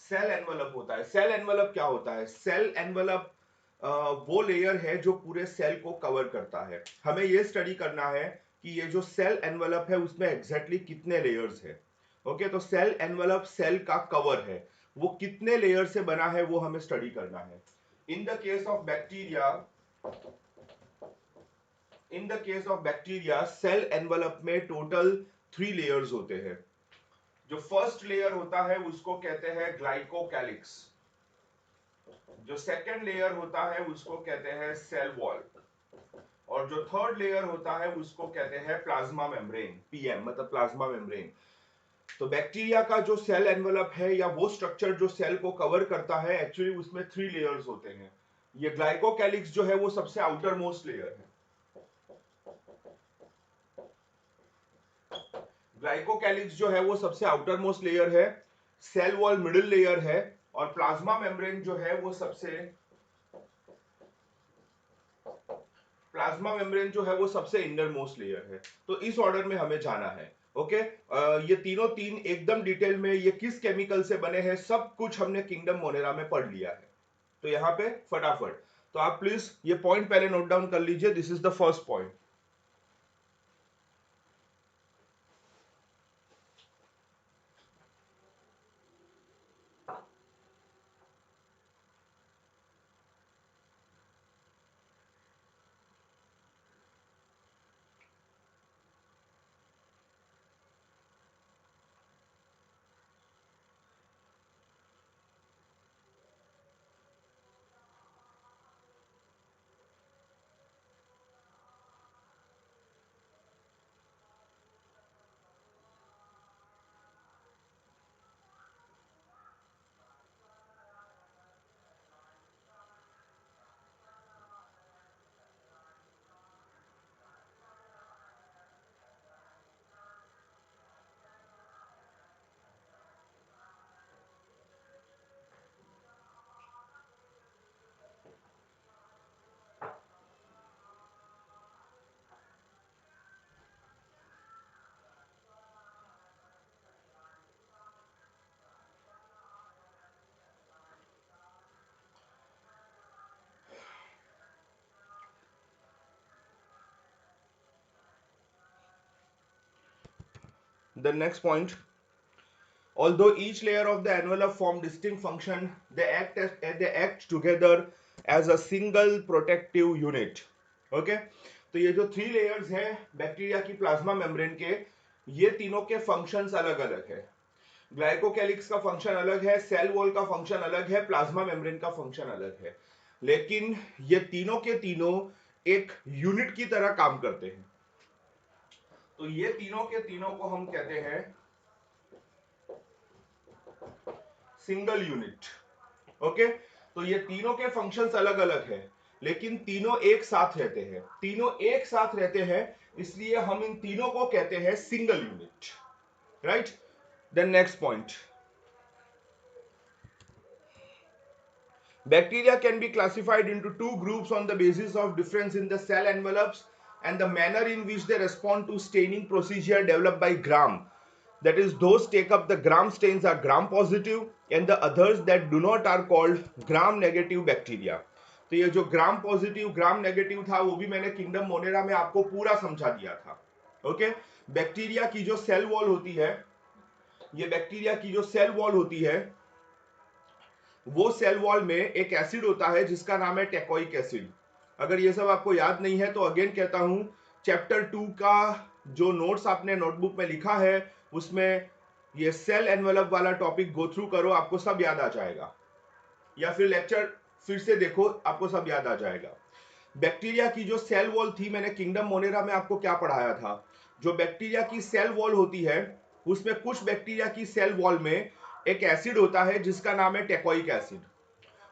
सेल एनवलप होता है, सेल एनवलप क्या होता है? सेल एनवलप वो लेयर है जो पूरे सेल को कवर करता है। हमें ये स्टडी करना है कि ये जो सेल एनवलप है उसमें एग्जैक्टली कितने लेयर्स है। ओके, तो सेल एनवलप सेल का कवर है, वो कितने लेयर से बना है वो हमें स्टडी करना है। In the case of bacteria, cell envelope में टोटल 3 लेयर्स होते हैं। जो फर्स्ट लेयर होता है उसको कहते हैं ग्लाइकोकैलिक्स, जो सेकेंड लेयर होता है उसको कहते हैं सेल वॉल, और जो थर्ड लेयर होता है उसको कहते हैं प्लाज्मा मेम्ब्रेन, पीएम मतलब प्लाज्मा मेम्ब्रेन। तो बैक्टीरिया का जो सेल एनवलप है या वो स्ट्रक्चर जो सेल को कवर करता है, एक्चुअली उसमें 3 लेयर्स होते हैं। ये ग्लाइकोकैलिक्स जो है वो सबसे आउटर मोस्ट लेयर है। ग्लाइकोकैलिक्स जो है वो सबसे आउटर मोस्ट लेयर है, सेल वॉल मिडिल लेयर है, और प्लाज्मा मेम्ब्रेन जो है वो प्लाज्मा मेम्ब्रेन जो है वो सबसे इंडर मोस्ट लेयर है। तो इस ऑर्डर में हमें जाना है। ओके। ये तीनों तीन एकदम डिटेल में ये किस केमिकल से बने हैं सब कुछ हमने किंगडम मोनेरा में पढ़ लिया है। तो यहाँ पे फटाफट, तो आप प्लीज ये पॉइंट पहले नोट डाउन कर लीजिए। This is the first point. The next point, although each layer of the envelope form distinct function, they act together as a single protective unit. Okay? तो ये जो थ्री लेयर्स हैं bacteria की plasma membrane के, ये तीनों के functions अलग अलग है। ग्लाइकोकैलिक्स का फंक्शन अलग है, सेल वॉल का फंक्शन अलग है, प्लाज्मा मेम्ब्रेन का फंक्शन अलग है, लेकिन ये तीनों के तीनों एक यूनिट की तरह काम करते हैं। तो ये तीनों के तीनों को हम कहते हैं सिंगल यूनिट। ओके, तो ये तीनों के फंक्शंस अलग अलग है, लेकिन तीनों एक साथ रहते हैं। तीनों एक साथ रहते हैं, इसलिए हम इन तीनों को कहते हैं single unit. Right. Then next point, bacteria can be classified into two groups on the basis of difference in the cell envelopes and the manner in which they respond to staining procedure developed by Gram. That is, those take up the Gram stains are Gram positive and the others that do not are called Gram negative bacteria. तो ये जो gram positive gram negative था वो भी मैंने kingdom Monera में आपको पूरा समझा दिया था। ओके, बैक्टीरिया की जो सेल वॉल होती है, ये बैक्टीरिया की जो सेल वॉल होती है, वो सेल वॉल में एक एसिड होता है जिसका नाम है टेकोइक एसिड। अगर ये सब आपको याद नहीं है तो अगेन कहता हूं, चैप्टर 2 का जो नोट्स आपने नोटबुक में लिखा है उसमें ये सेल एनवेलप वाला टॉपिक गो थ्रू करो, आपको सब याद आ जाएगा, या फिर लेक्चर फिर से देखो, आपको सब याद आ जाएगा। बैक्टीरिया की जो सेल वॉल थी, मैंने किंगडम मोनेरा में आपको क्या पढ़ाया था, जो बैक्टीरिया की सेल वॉल होती है उसमें कुछ बैक्टीरिया की सेल वॉल में एक एसिड होता है जिसका नाम है टेकोइक एसिड,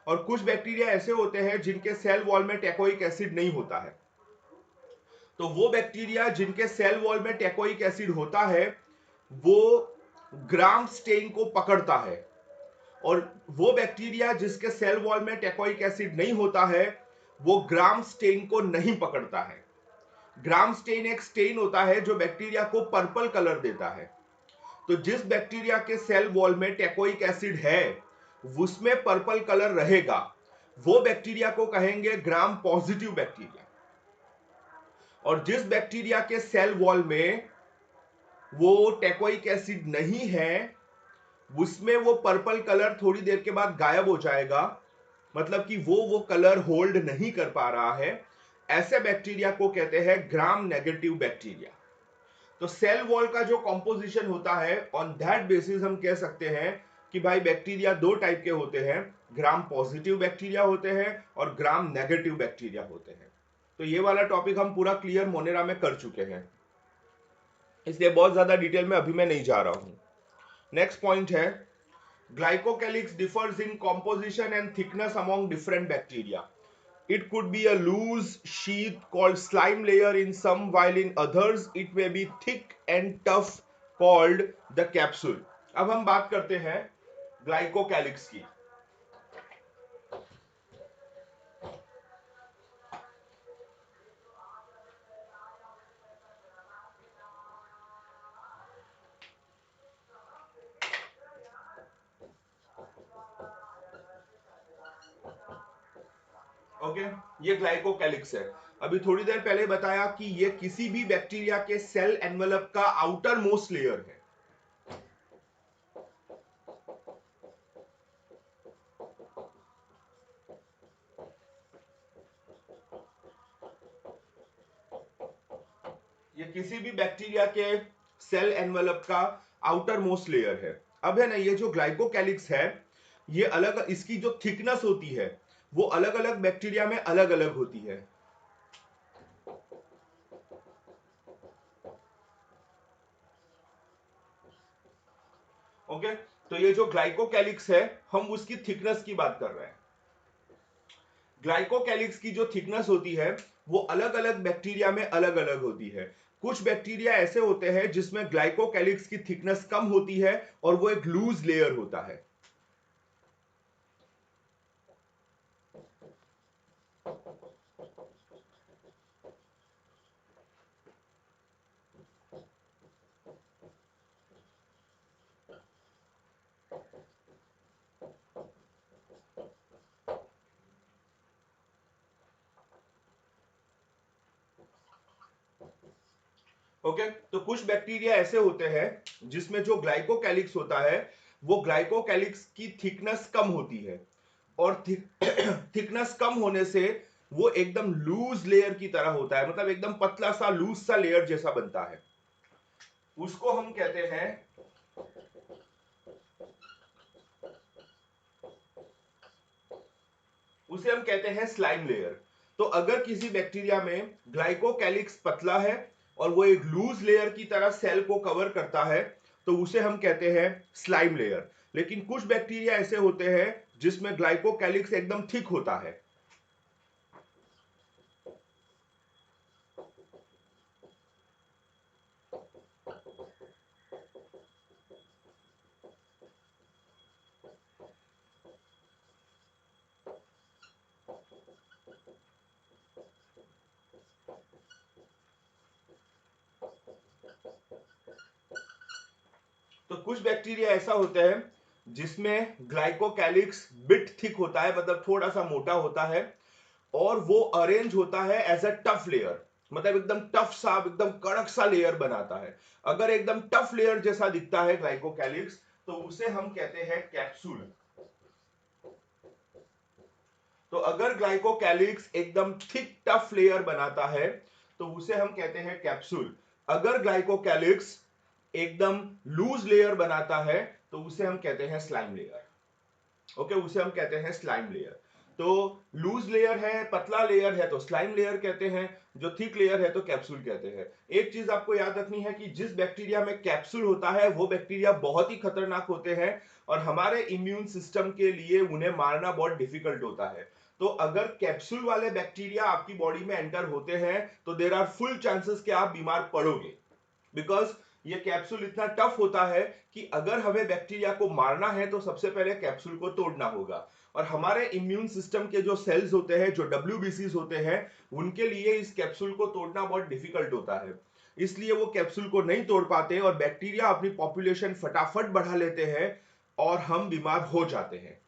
और कुछ बैक्टीरिया ऐसे होते हैं जिनके सेल वॉल में टेकोइक एसिड नहीं होता है। तो वो बैक्टीरिया जिनके सेल वॉल में टेकोइक एसिड होता है वो ग्राम स्टेन को पकड़ता है, और वो बैक्टीरिया जिसके सेल वॉल में टेकोइक एसिड नहीं होता है वो ग्राम स्टेन को नहीं पकड़ता है। ग्राम स्टेन एक स्टेन होता है जो बैक्टीरिया को पर्पल कलर देता है। तो जिस बैक्टीरिया के सेल वॉल में टेकोइक एसिड है उसमें पर्पल कलर रहेगा, वो बैक्टीरिया को कहेंगे ग्राम पॉजिटिव बैक्टीरिया। और जिस बैक्टीरिया के सेल वॉल में वो टेकोइक एसिड नहीं है उसमें वो पर्पल कलर थोड़ी देर के बाद गायब हो जाएगा, मतलब कि वो कलर होल्ड नहीं कर पा रहा है, ऐसे बैक्टीरिया को कहते हैं ग्राम नेगेटिव बैक्टीरिया। तो सेल वॉल का जो कॉम्पोजिशन होता है ऑन दैट बेसिस हम कह सकते हैं कि भाई बैक्टीरिया दो टाइप के होते हैं, ग्राम पॉजिटिव बैक्टीरिया होते हैं और ग्राम नेगेटिव बैक्टीरिया होते हैं। तो ये वाला टॉपिक हम पूरा क्लियर मोनेरा में कर चुके हैं, इसलिए बहुत ज्यादा डिटेल में अभी मैं नहीं जा रहा हूं। नेक्स्ट पॉइंट है, glycocalyx differs in composition and thickness among different bacteria. It could be a loose sheath called slime layer in some, while in others it may be thick and tough called the capsule. अब हम बात करते हैं glycocalyx की। Okay, ये glycocalyx है। अभी थोड़ी देर पहले बताया कि ये किसी भी बैक्टीरिया के सेल एनवेलप का आउटर मोस्ट लेयर है। ये किसी भी बैक्टीरिया के सेल एनवेलप का आउटर मोस्ट लेयर है। अब है ना, ये जो ग्लाइकोकैलिक्स है, ये अलग, इसकी जो थिकनेस होती है वो अलग अलग बैक्टीरिया में अलग अलग होती है। ओके, तो ये जो ग्लाइकोकैलिक्स है, हम उसकी थिकनेस की बात कर रहे हैं। ग्लाइकोकैलिक्स की जो थिकनेस होती है वो अलग अलग बैक्टीरिया में अलग अलग होती है। कुछ बैक्टीरिया ऐसे होते हैं जिसमें ग्लाइकोकैलिक्स की थिकनेस कम होती है और वो एक लूज लेयर होता है। ओके, तो कुछ बैक्टीरिया ऐसे होते हैं जिसमें जो ग्लाइकोकैलिक्स होता है वो ग्लाइकोकैलिक्स की थिकनेस कम होती है, और थिकनेस कम होने से वो एकदम लूज लेयर की तरह होता है, मतलब एकदम पतला सा लूज सा लेयर जैसा बनता है। उसको हम कहते हैं, उसे हम कहते हैं स्लाइम लेयर। तो अगर किसी बैक्टीरिया में ग्लाइकोकैलिक्स पतला है और वो एक लूज लेयर की तरह सेल को कवर करता है, तो उसे हम कहते हैं स्लाइम लेयर। लेकिन कुछ बैक्टीरिया ऐसे होते हैं जिसमें ग्लाइकोकैलिक्स एकदम थिक होता है। तो कुछ बैक्टीरिया ऐसा होता है जिसमें ग्लाइकोकैलिक्स बिट थिक होता है, मतलब थोड़ा सा मोटा होता है, और वो अरेंज होता है एज अ टफ लेयर, मतलब एकदम टफ सा, एकदम कड़क सा लेयर बनाता है। अगर एकदम टफ लेयर जैसा दिखता है ग्लाइकोकैलिक्स, तो उसे हम कहते हैं कैप्सूल। तो अगर ग्लाइकोकैलिक्स एकदम थिक टफ लेयर बनाता है तो उसे हम कहते हैं कैप्सूल। अगर ग्लाइकोकैलिक्स एकदम लूज लेयर बनाता है तो उसे हम कहते हैं स्लाइम लेयर। ओके, उसे हम कहते हैं स्लाइम लेयर। तो लूज लेयर है, पतला लेयर है तो स्लाइम लेयर कहते हैं, जो थिक लेयर है तो कैप्सूल कहते हैं। एक चीज आपको याद रखनी है कि जिस बैक्टीरिया में कैप्सूल होता है वो बैक्टीरिया बहुत ही खतरनाक होते हैं और हमारे इम्यून सिस्टम के लिए उन्हें मारना बहुत डिफिकल्ट होता है। तो अगर कैप्सूल वाले बैक्टीरिया आपकी बॉडी में एंटर होते हैं तो देर आर फुल चांसेस कि आप बीमार पड़ोगे, बिकॉज ये कैप्सूल इतना टफ होता है कि अगर हमें बैक्टीरिया को मारना है तो सबसे पहले कैप्सूल को तोड़ना होगा। और हमारे इम्यून सिस्टम के जो सेल्स होते हैं, जो डब्ल्यूबीसीज होते हैं, उनके लिए इस कैप्सूल को तोड़ना बहुत डिफिकल्ट होता है। इसलिए वो कैप्सूल को नहीं तोड़ पाते और बैक्टीरिया अपनी पॉपुलेशन फटाफट बढ़ा लेते हैं और हम बीमार हो जाते हैं।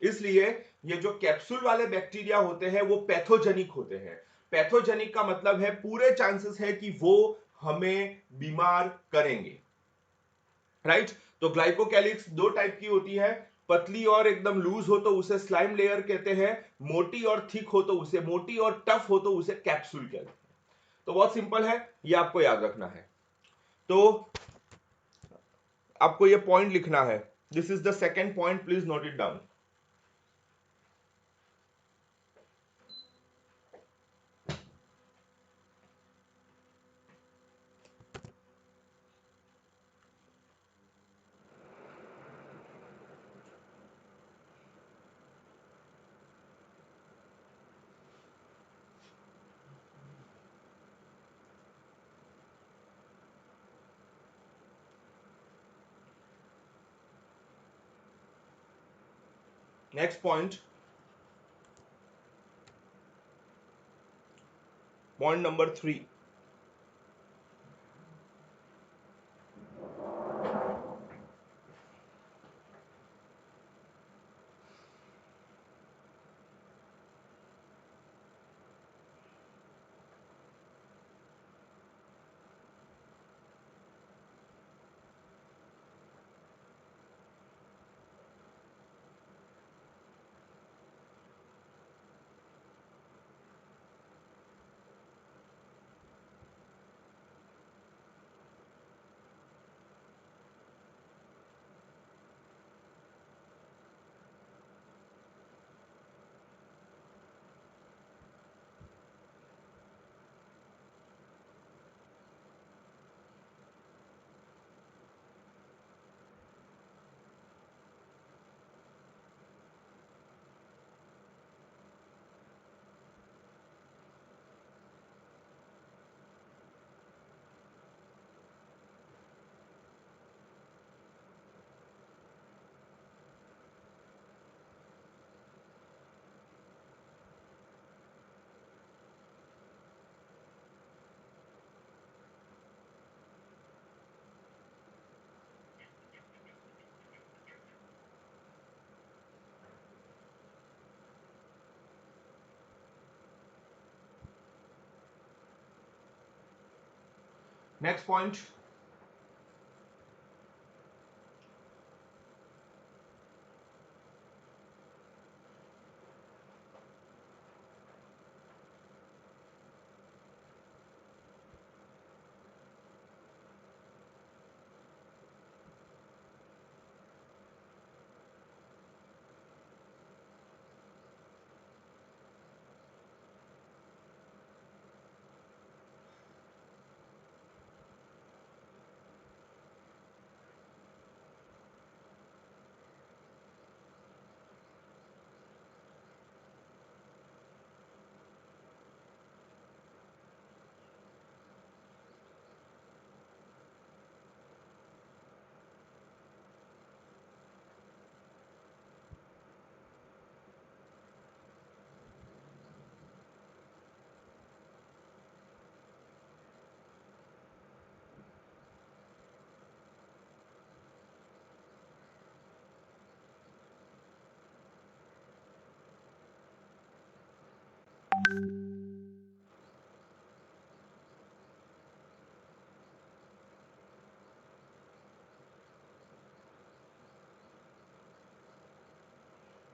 इसलिए ये जो कैप्सूल वाले बैक्टीरिया होते हैं वो पैथोजेनिक होते हैं। पैथोजेनिक का मतलब है पूरे चांसेस है कि वो हमें बीमार करेंगे। राइट, तो ग्लाइकोकैलिक्स दो टाइप की होती है, पतली और एकदम लूज हो तो उसे स्लाइम लेयर कहते हैं, मोटी और थिक हो तो उसे, मोटी और टफ हो तो उसे कैप्सूल कहते हैं। तो बहुत सिंपल है, ये आपको याद रखना है। तो आपको ये पॉइंट लिखना है, this is the second point, please note it down. Next point, point number 3। Next point,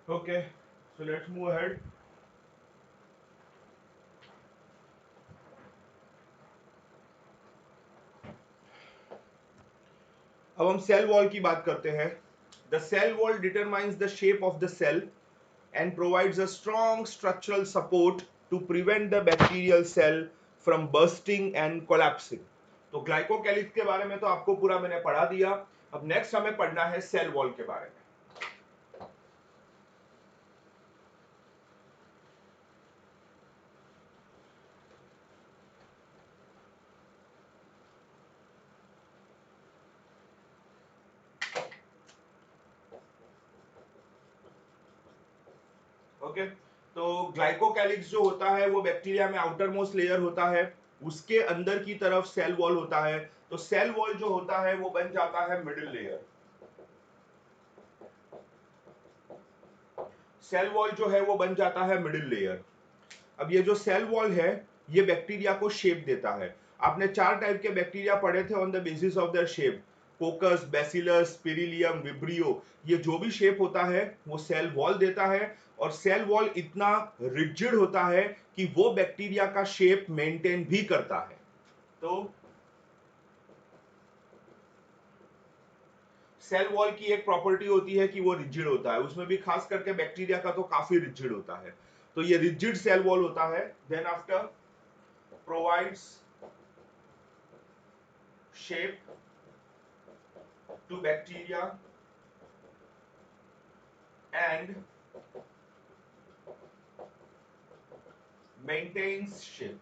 okay so let's move ahead. अब हम सेल वॉल की बात करते हैं। The cell wall determines the shape of the cell and provides a strong structural support to prevent the bacterial cell from bursting and collapsing। तो glycocalyx के बारे में तो आपको पूरा मैंने पढ़ा दिया। अब नेक्स्ट हमें पढ़ना है सेल वॉल के बारे में। ओके तो ग्लाइकोकैलिक्स जो होता है वो बैक्टीरिया में आउटर मोस्ट लेयर होता है, उसके अंदर की तरफ सेल वॉल होता है। तो सेल वॉल जो होता है वो बन जाता है मिडिल लेयर। सेल वॉल जो है वो बन जाता है मिडिल लेयर। अब ये जो सेल वॉल है ये बैक्टीरिया को शेप देता है। आपने 4 टाइप के बैक्टीरिया पढ़े थे on the basis of their shape, coccus, bacillus, spirillum, vibrio. ये जो भी शेप होता है वो सेल वॉल देता है, और सेल वॉल इतना रिजिड होता है कि वो बैक्टीरिया का शेप मेंटेन भी करता है। तो सेल वॉल की एक प्रॉपर्टी होती है कि वो रिजिड होता है, उसमें भी खास करके बैक्टीरिया का तो काफी रिजिड होता है। तो ये रिजिड सेल वॉल होता है। Then after provides shape to bacteria and maintains shape।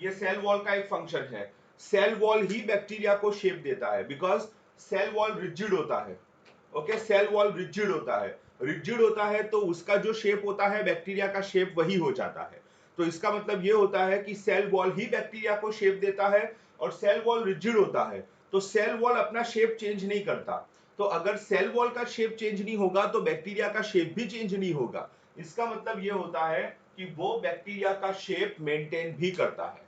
ये सेल वॉल का एक फंक्शन है। सेल वॉल ही बैक्टीरिया को शेप देता है, बिकॉज सेल वॉल रिजिड होता है। ओके सेल वॉल रिजिड होता है, रिजिड होता है तो उसका जो शेप होता है बैक्टीरिया का शेप वही हो जाता है। तो इसका मतलब ये होता है कि सेल वॉल ही बैक्टीरिया को शेप देता है, और सेल वॉल रिजिड होता है तो सेल वॉल अपना शेप चेंज नहीं करता। तो अगर सेल वॉल का शेप चेंज नहीं होगा तो बैक्टीरिया का शेप भी चेंज नहीं होगा। इसका मतलब ये होता है कि वो बैक्टीरिया का शेप मेंटेन भी करता है।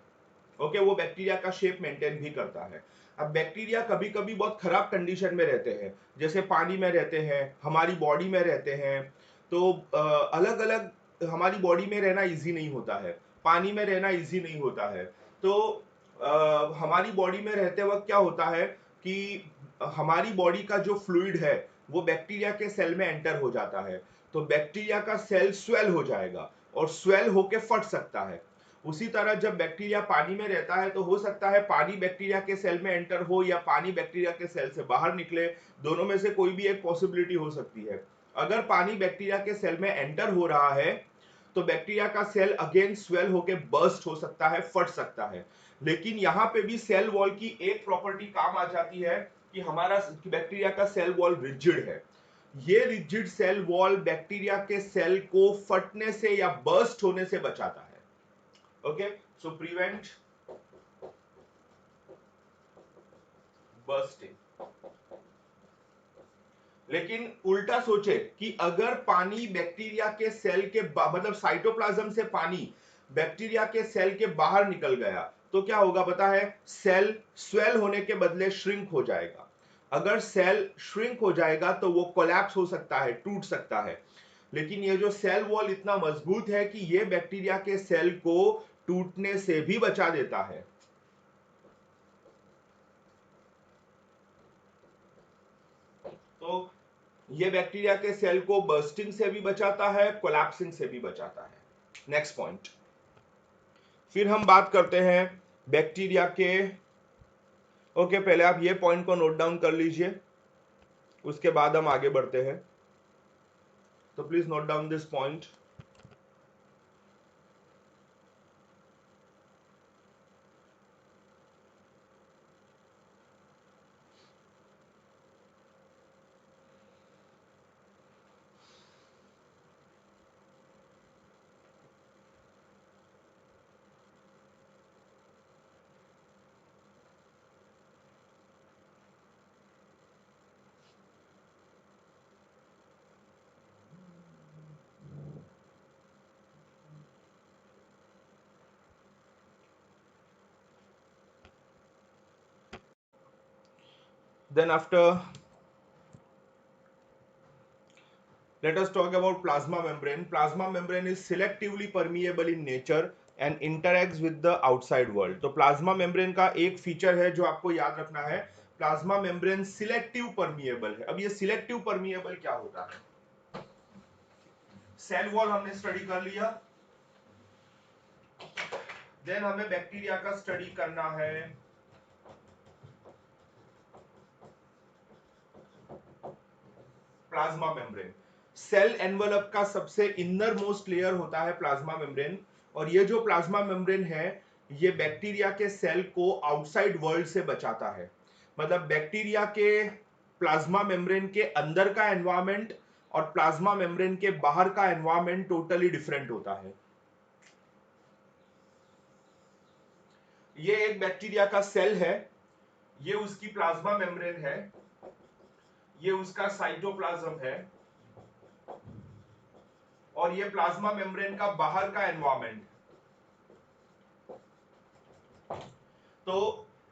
ओके वो बैक्टीरिया का शेप मेंटेन भी करता है। अब बैक्टीरिया कभी कभी बहुत खराब कंडीशन में रहते हैं, जैसे पानी में रहते हैं, हमारी बॉडी में रहते हैं। तो अलग अलग हमारी बॉडी में रहना इजी नहीं होता है, पानी में रहना इजी नहीं होता है। तो हमारी बॉडी में रहते वक्त क्या होता है कि हमारी बॉडी का जो फ्लूइड है वो बैक्टीरिया के सेल में एंटर हो जाता है। तो बैक्टीरिया का सेल स्वेल हो जाएगा और स्वेल होके फट सकता है। उसी तरह जब बैक्टीरिया पानी में रहता है तो हो सकता है पानी बैक्टीरिया के सेल में एंटर हो या पानी बैक्टीरिया के सेल से बाहर निकले, दोनों में से कोई भी एक पॉसिबिलिटी हो सकती है। अगर पानी बैक्टीरिया के सेल में एंटर हो रहा है तो बैक्टीरिया का सेल अगेन स्वेल होके बर्स्ट हो सकता है, फट सकता है। लेकिन यहाँ पे भी सेल वॉल की एक प्रॉपर्टी काम आ जाती है कि हमारा बैक्टीरिया का सेल वॉल रिजिड है। ये रिजिड सेल वॉल बैक्टीरिया के सेल को फटने से या बर्स्ट होने से बचाता है। Okay so prevent bursting. लेकिन उल्टा सोचे कि अगर पानी बैक्टीरिया के सेल के मतलब साइटोप्लाज्म से पानी बैक्टीरिया के सेल के बाहर निकल गया तो क्या होगा पता है, सेल स्वेल होने के बदले श्रिंक हो जाएगा। अगर सेल श्रिंक हो जाएगा तो वो कोलैप्स हो सकता है, टूट सकता है। लेकिन ये जो सेल वॉल इतना मजबूत है कि ये बैक्टीरिया के सेल को टूटने से भी बचा देता है। तो ये बैक्टीरिया के सेल को बर्स्टिंग से भी बचाता है, कोलैप्सिंग से भी बचाता है। नेक्स्ट पॉइंट, फिर हम बात करते हैं बैक्टीरिया के, ओके पहले आप ये पॉइंट को नोट डाउन कर लीजिए, उसके बाद हम आगे बढ़ते हैं। तो please note down this point. Then after, let us talk about plasma membrane. Plasma membrane is selectively permeable in nature and interacts with the outside world. तो प्लाज्मा मेम्ब्रेन का एक फीचर है जो आपको याद रखना है, प्लाज्मा मेम्ब्रेन सिलेक्टिव परमिएबल है। अब ये सिलेक्टिव परमिएबल क्या होता है? सेल वॉल हमने स्टडी कर लिया, देन हमें बैक्टीरिया का स्टडी करना है। प्लाज्मा मेम्ब्रेन सेल एनवलप का सबसे इनर मोस्ट लेयर होता है प्लाज्मा मेम्ब्रेन, और ये जो प्लाज्मा मेम्ब्रेन है ये बैक्टीरिया के सेल को आउटसाइड वर्ल्ड से बचाता है। मतलब बैक्टीरिया के प्लाज्मा मेम्ब्रेन के अंदर का एनवायरनमेंट और प्लाज्मा मेम्ब्रेन के बाहर का एनवायरनमेंट टोटली डिफरेंट होता है। ये एक बैक्टीरिया का सेल है, ये उसकी प्लाज्मा मेम्ब्रेन है, ये उसका साइटोप्लाज्म है, और ये प्लाज्मा मेम्ब्रेन का बाहर का एनवायरनमेंट। तो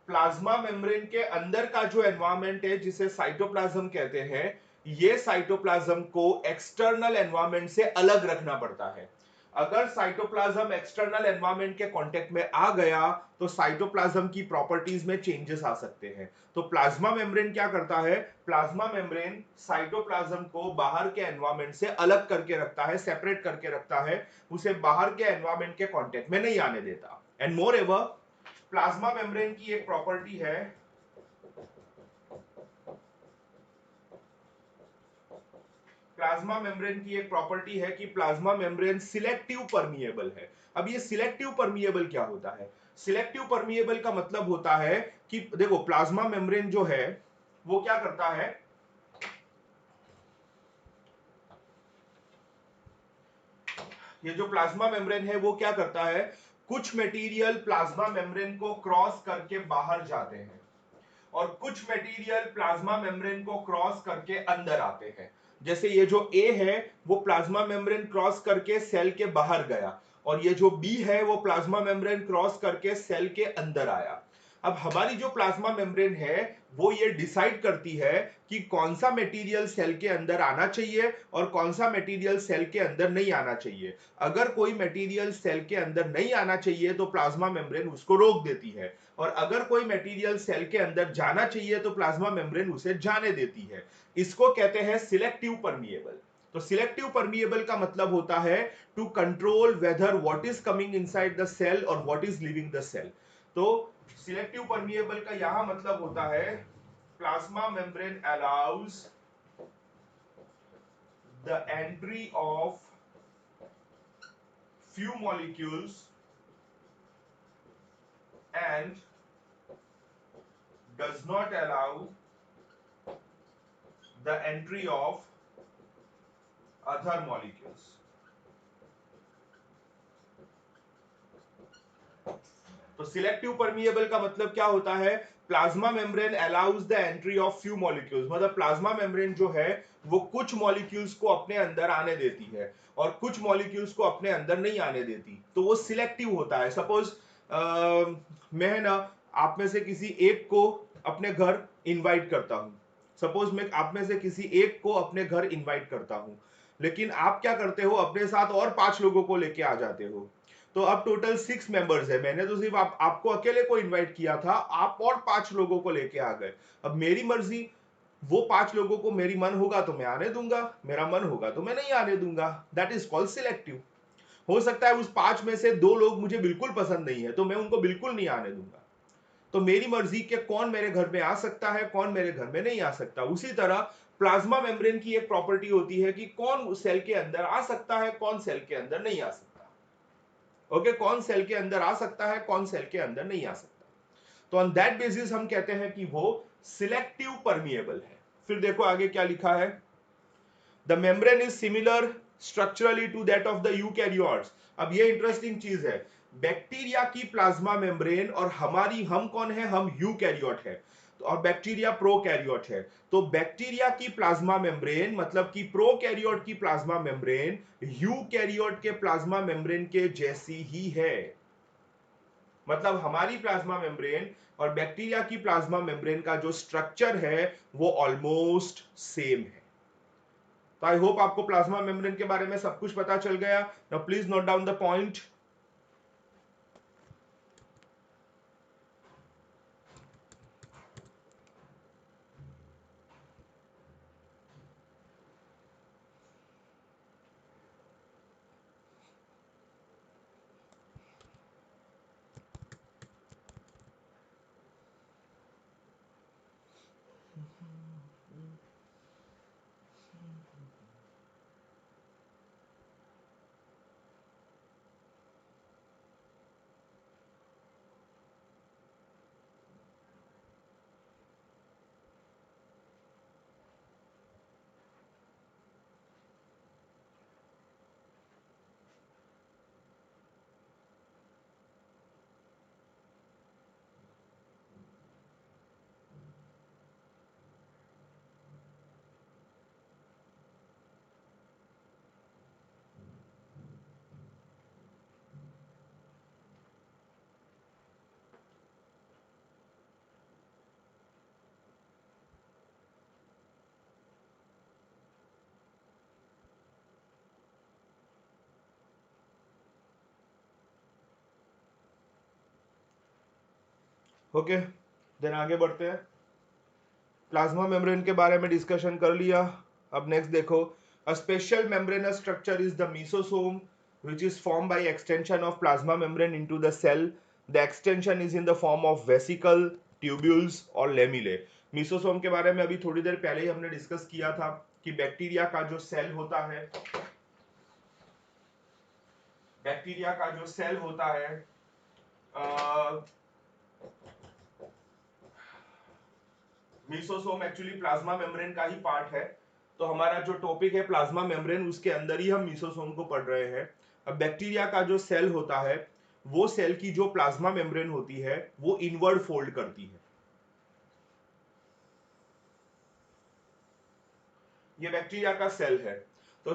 प्लाज्मा मेम्ब्रेन के अंदर का जो एनवायरनमेंट है जिसे साइटोप्लाज्म कहते हैं, ये साइटोप्लाज्म को एक्सटर्नल एनवायरनमेंट से अलग रखना पड़ता है। अगर साइटोप्लाज्म एक्सटर्नल एनवायरनमेंट के कांटेक्ट में आ गया तो साइटोप्लाज्म की प्रॉपर्टीज में चेंजेस आ सकते हैं। तो प्लाज्मा मेम्ब्रेन क्या करता है, प्लाज्मा मेम्ब्रेन साइटोप्लाज्म को बाहर के एनवायरनमेंट से अलग करके रखता है, सेपरेट करके रखता है, उसे बाहर के एनवायरनमेंट के कांटेक्ट में नहीं आने देता। And more ever plasma membrane की एक प्रॉपर्टी है, प्लाज्मा मेम्ब्रेन की एक प्रॉपर्टी है कि प्लाज्मा मेम्ब्रेन सिलेक्टिव परमिएबल है। अब ये सिलेक्टिव परमिएबल क्या होता है? सिलेक्टिव परमिएबल का मतलब होता है कि देखो प्लाज्मा मेम्ब्रेन जो है वो क्या करता है, ये जो प्लाज्मा मेम्ब्रेन है वो क्या करता है, कुछ मटेरियल प्लाज्मा मेम्ब्रेन को क्रॉस करके बाहर जाते हैं और कुछ मटेरियल प्लाज्मा मेम्ब्रेन को क्रॉस करके अंदर आते हैं। जैसे ये जो A है वो प्लाज्मा मेम्ब्रेन क्रॉस करके सेल के बाहर गया, और ये जो B है वो प्लाज्मा मेम्ब्रेन क्रॉस करके सेल के अंदर आया। अब हमारी जो प्लाज्मा मेम्ब्रेन है वो ये डिसाइड करती है कि कौन सा मटेरियल सेल के अंदर आना चाहिए और कौन सा मटेरियल सेल के अंदर नहीं आना चाहिए। अगर कोई मटेरियल सेल के अंदर नहीं आना चाहिए तो प्लाज्मा मेम्ब्रेन उसको रोक देती है, और अगर कोई मटेरियल सेल के अंदर जाना चाहिए तो प्लाज्मा मेम्ब्रेन उसे जाने देती है। इसको कहते हैं सिलेक्टिव परमिएबल। तो सिलेक्टिव परमिएबल का मतलब होता है to control whether what is coming inside the cell और what is leaving the cell. तो सिलेक्टिव परमिएबल का यहां मतलब होता है plasma membrane allows the entry of few molecules and does not allow the entry of other molecules. तो selective permeable का मतलब क्या होता है, plasma membrane allows the entry of few molecules. मतलब प्लाज्मा मेम्ब्रेन जो है वो कुछ मॉलिक्यूल्स को अपने अंदर आने देती है और कुछ मॉलिक्यूल्स को अपने अंदर नहीं आने देती, तो वो सिलेक्टिव होता है। सपोज मैं है ना आप में से किसी एक को अपने घर इनवाइट करता हूं। सपोज मैं आप में से किसी एक को अपने घर इनवाइट करता हूं, लेकिन आप क्या करते हो, अपने साथ और 5 लोगों को लेके आ जाते हो। तो अब टोटल 6 मेंबर्स है, मैंने तो सिर्फ आपको अकेले को इनवाइट किया था, आप और 5 लोगों को लेके आ गए। अब मेरी मर्जी, वो 5 लोगों को मेरी मन होगा तो मैं आने दूंगा, मेरा मन होगा तो मैं नहीं आने दूंगा। That is called selective. हो सकता है उस 5 में से 2 लोग मुझे बिल्कुल पसंद नहीं है, तो मैं उनको बिल्कुल नहीं आने दूंगा। तो मेरी मर्जी कि कौन मेरे घर में आ सकता है, कौन मेरे घर में नहीं आ सकता। उसी तरह प्लाज्मा मेम्ब्रेन की एक प्रॉपर्टी होती है कि कौन सेल के अंदर आ सकता है, कौन सेल के अंदर नहीं आ सकता। ओके, कौन सेल के अंदर आ सकता है, कौन सेल के अंदर नहीं आ सकता। तो ऑन दैट बेसिस हम कहते हैं कि वो सिलेक्टिव परमिएबल है। फिर देखो आगे क्या लिखा है, the membrane is similar structurally to that of the eukaryotes. अब ये इंटरेस्टिंग चीज है, बैक्टीरिया की प्लाज्मा मेम्ब्रेन और हम कौन है, हम यूकैरियोट है, तो और बैक्टीरिया प्रोकैरियोट है। तो बैक्टीरिया की प्लाज्मा मेम्ब्रेन मतलब कि प्रोकैरियोट की प्लाज्मा मेम्ब्रेन यूकैरियोट के प्लाज्मा मेम्ब्रेन के जैसी ही है। मतलब हमारी प्लाज्मा मेम्ब्रेन और बैक्टीरिया की प्लाज्मा मेम्ब्रेन का जो स्ट्रक्चर है वो ऑलमोस्ट सेम है। तो आई होप आपको प्लाज्मा मेम्ब्रेन के बारे में सब कुछ पता चल गया। Now please note down the point. Okay, then आगे बढ़ते हैं। प्लाज्मा मेम्ब्रेन के बारे में डिस्कशन कर लिया। अब नेक्स्ट देखो, a special membranous structure is the mesosome which is formed by extension of plasma membrane into the cell. The extension is in the form of vesicle, tubules और lamellae. Mesosome के बारे में अभी थोड़ी देर पहले ही हमने डिस्कस किया था कि बैक्टीरिया का जो सेल होता है, बैक्टीरिया का जो सेल होता है मीसोसोम एक्चुअली प्लाज्मा मेम्ब्रेन का ही पार्ट है। तो हमारा जो टॉपिक है प्लाज्मा मेम्ब्रेन, उसके अंदर ही हम मीसोसोम को पढ़ रहे हैं। अब बैक्टीरिया का जो सेल होता है, वो सेल की जो प्लाज्मा मेम्ब्रेन होती है वो इनवर्ड फोल्ड करती है। ये बैक्टीरिया का सेल है। तो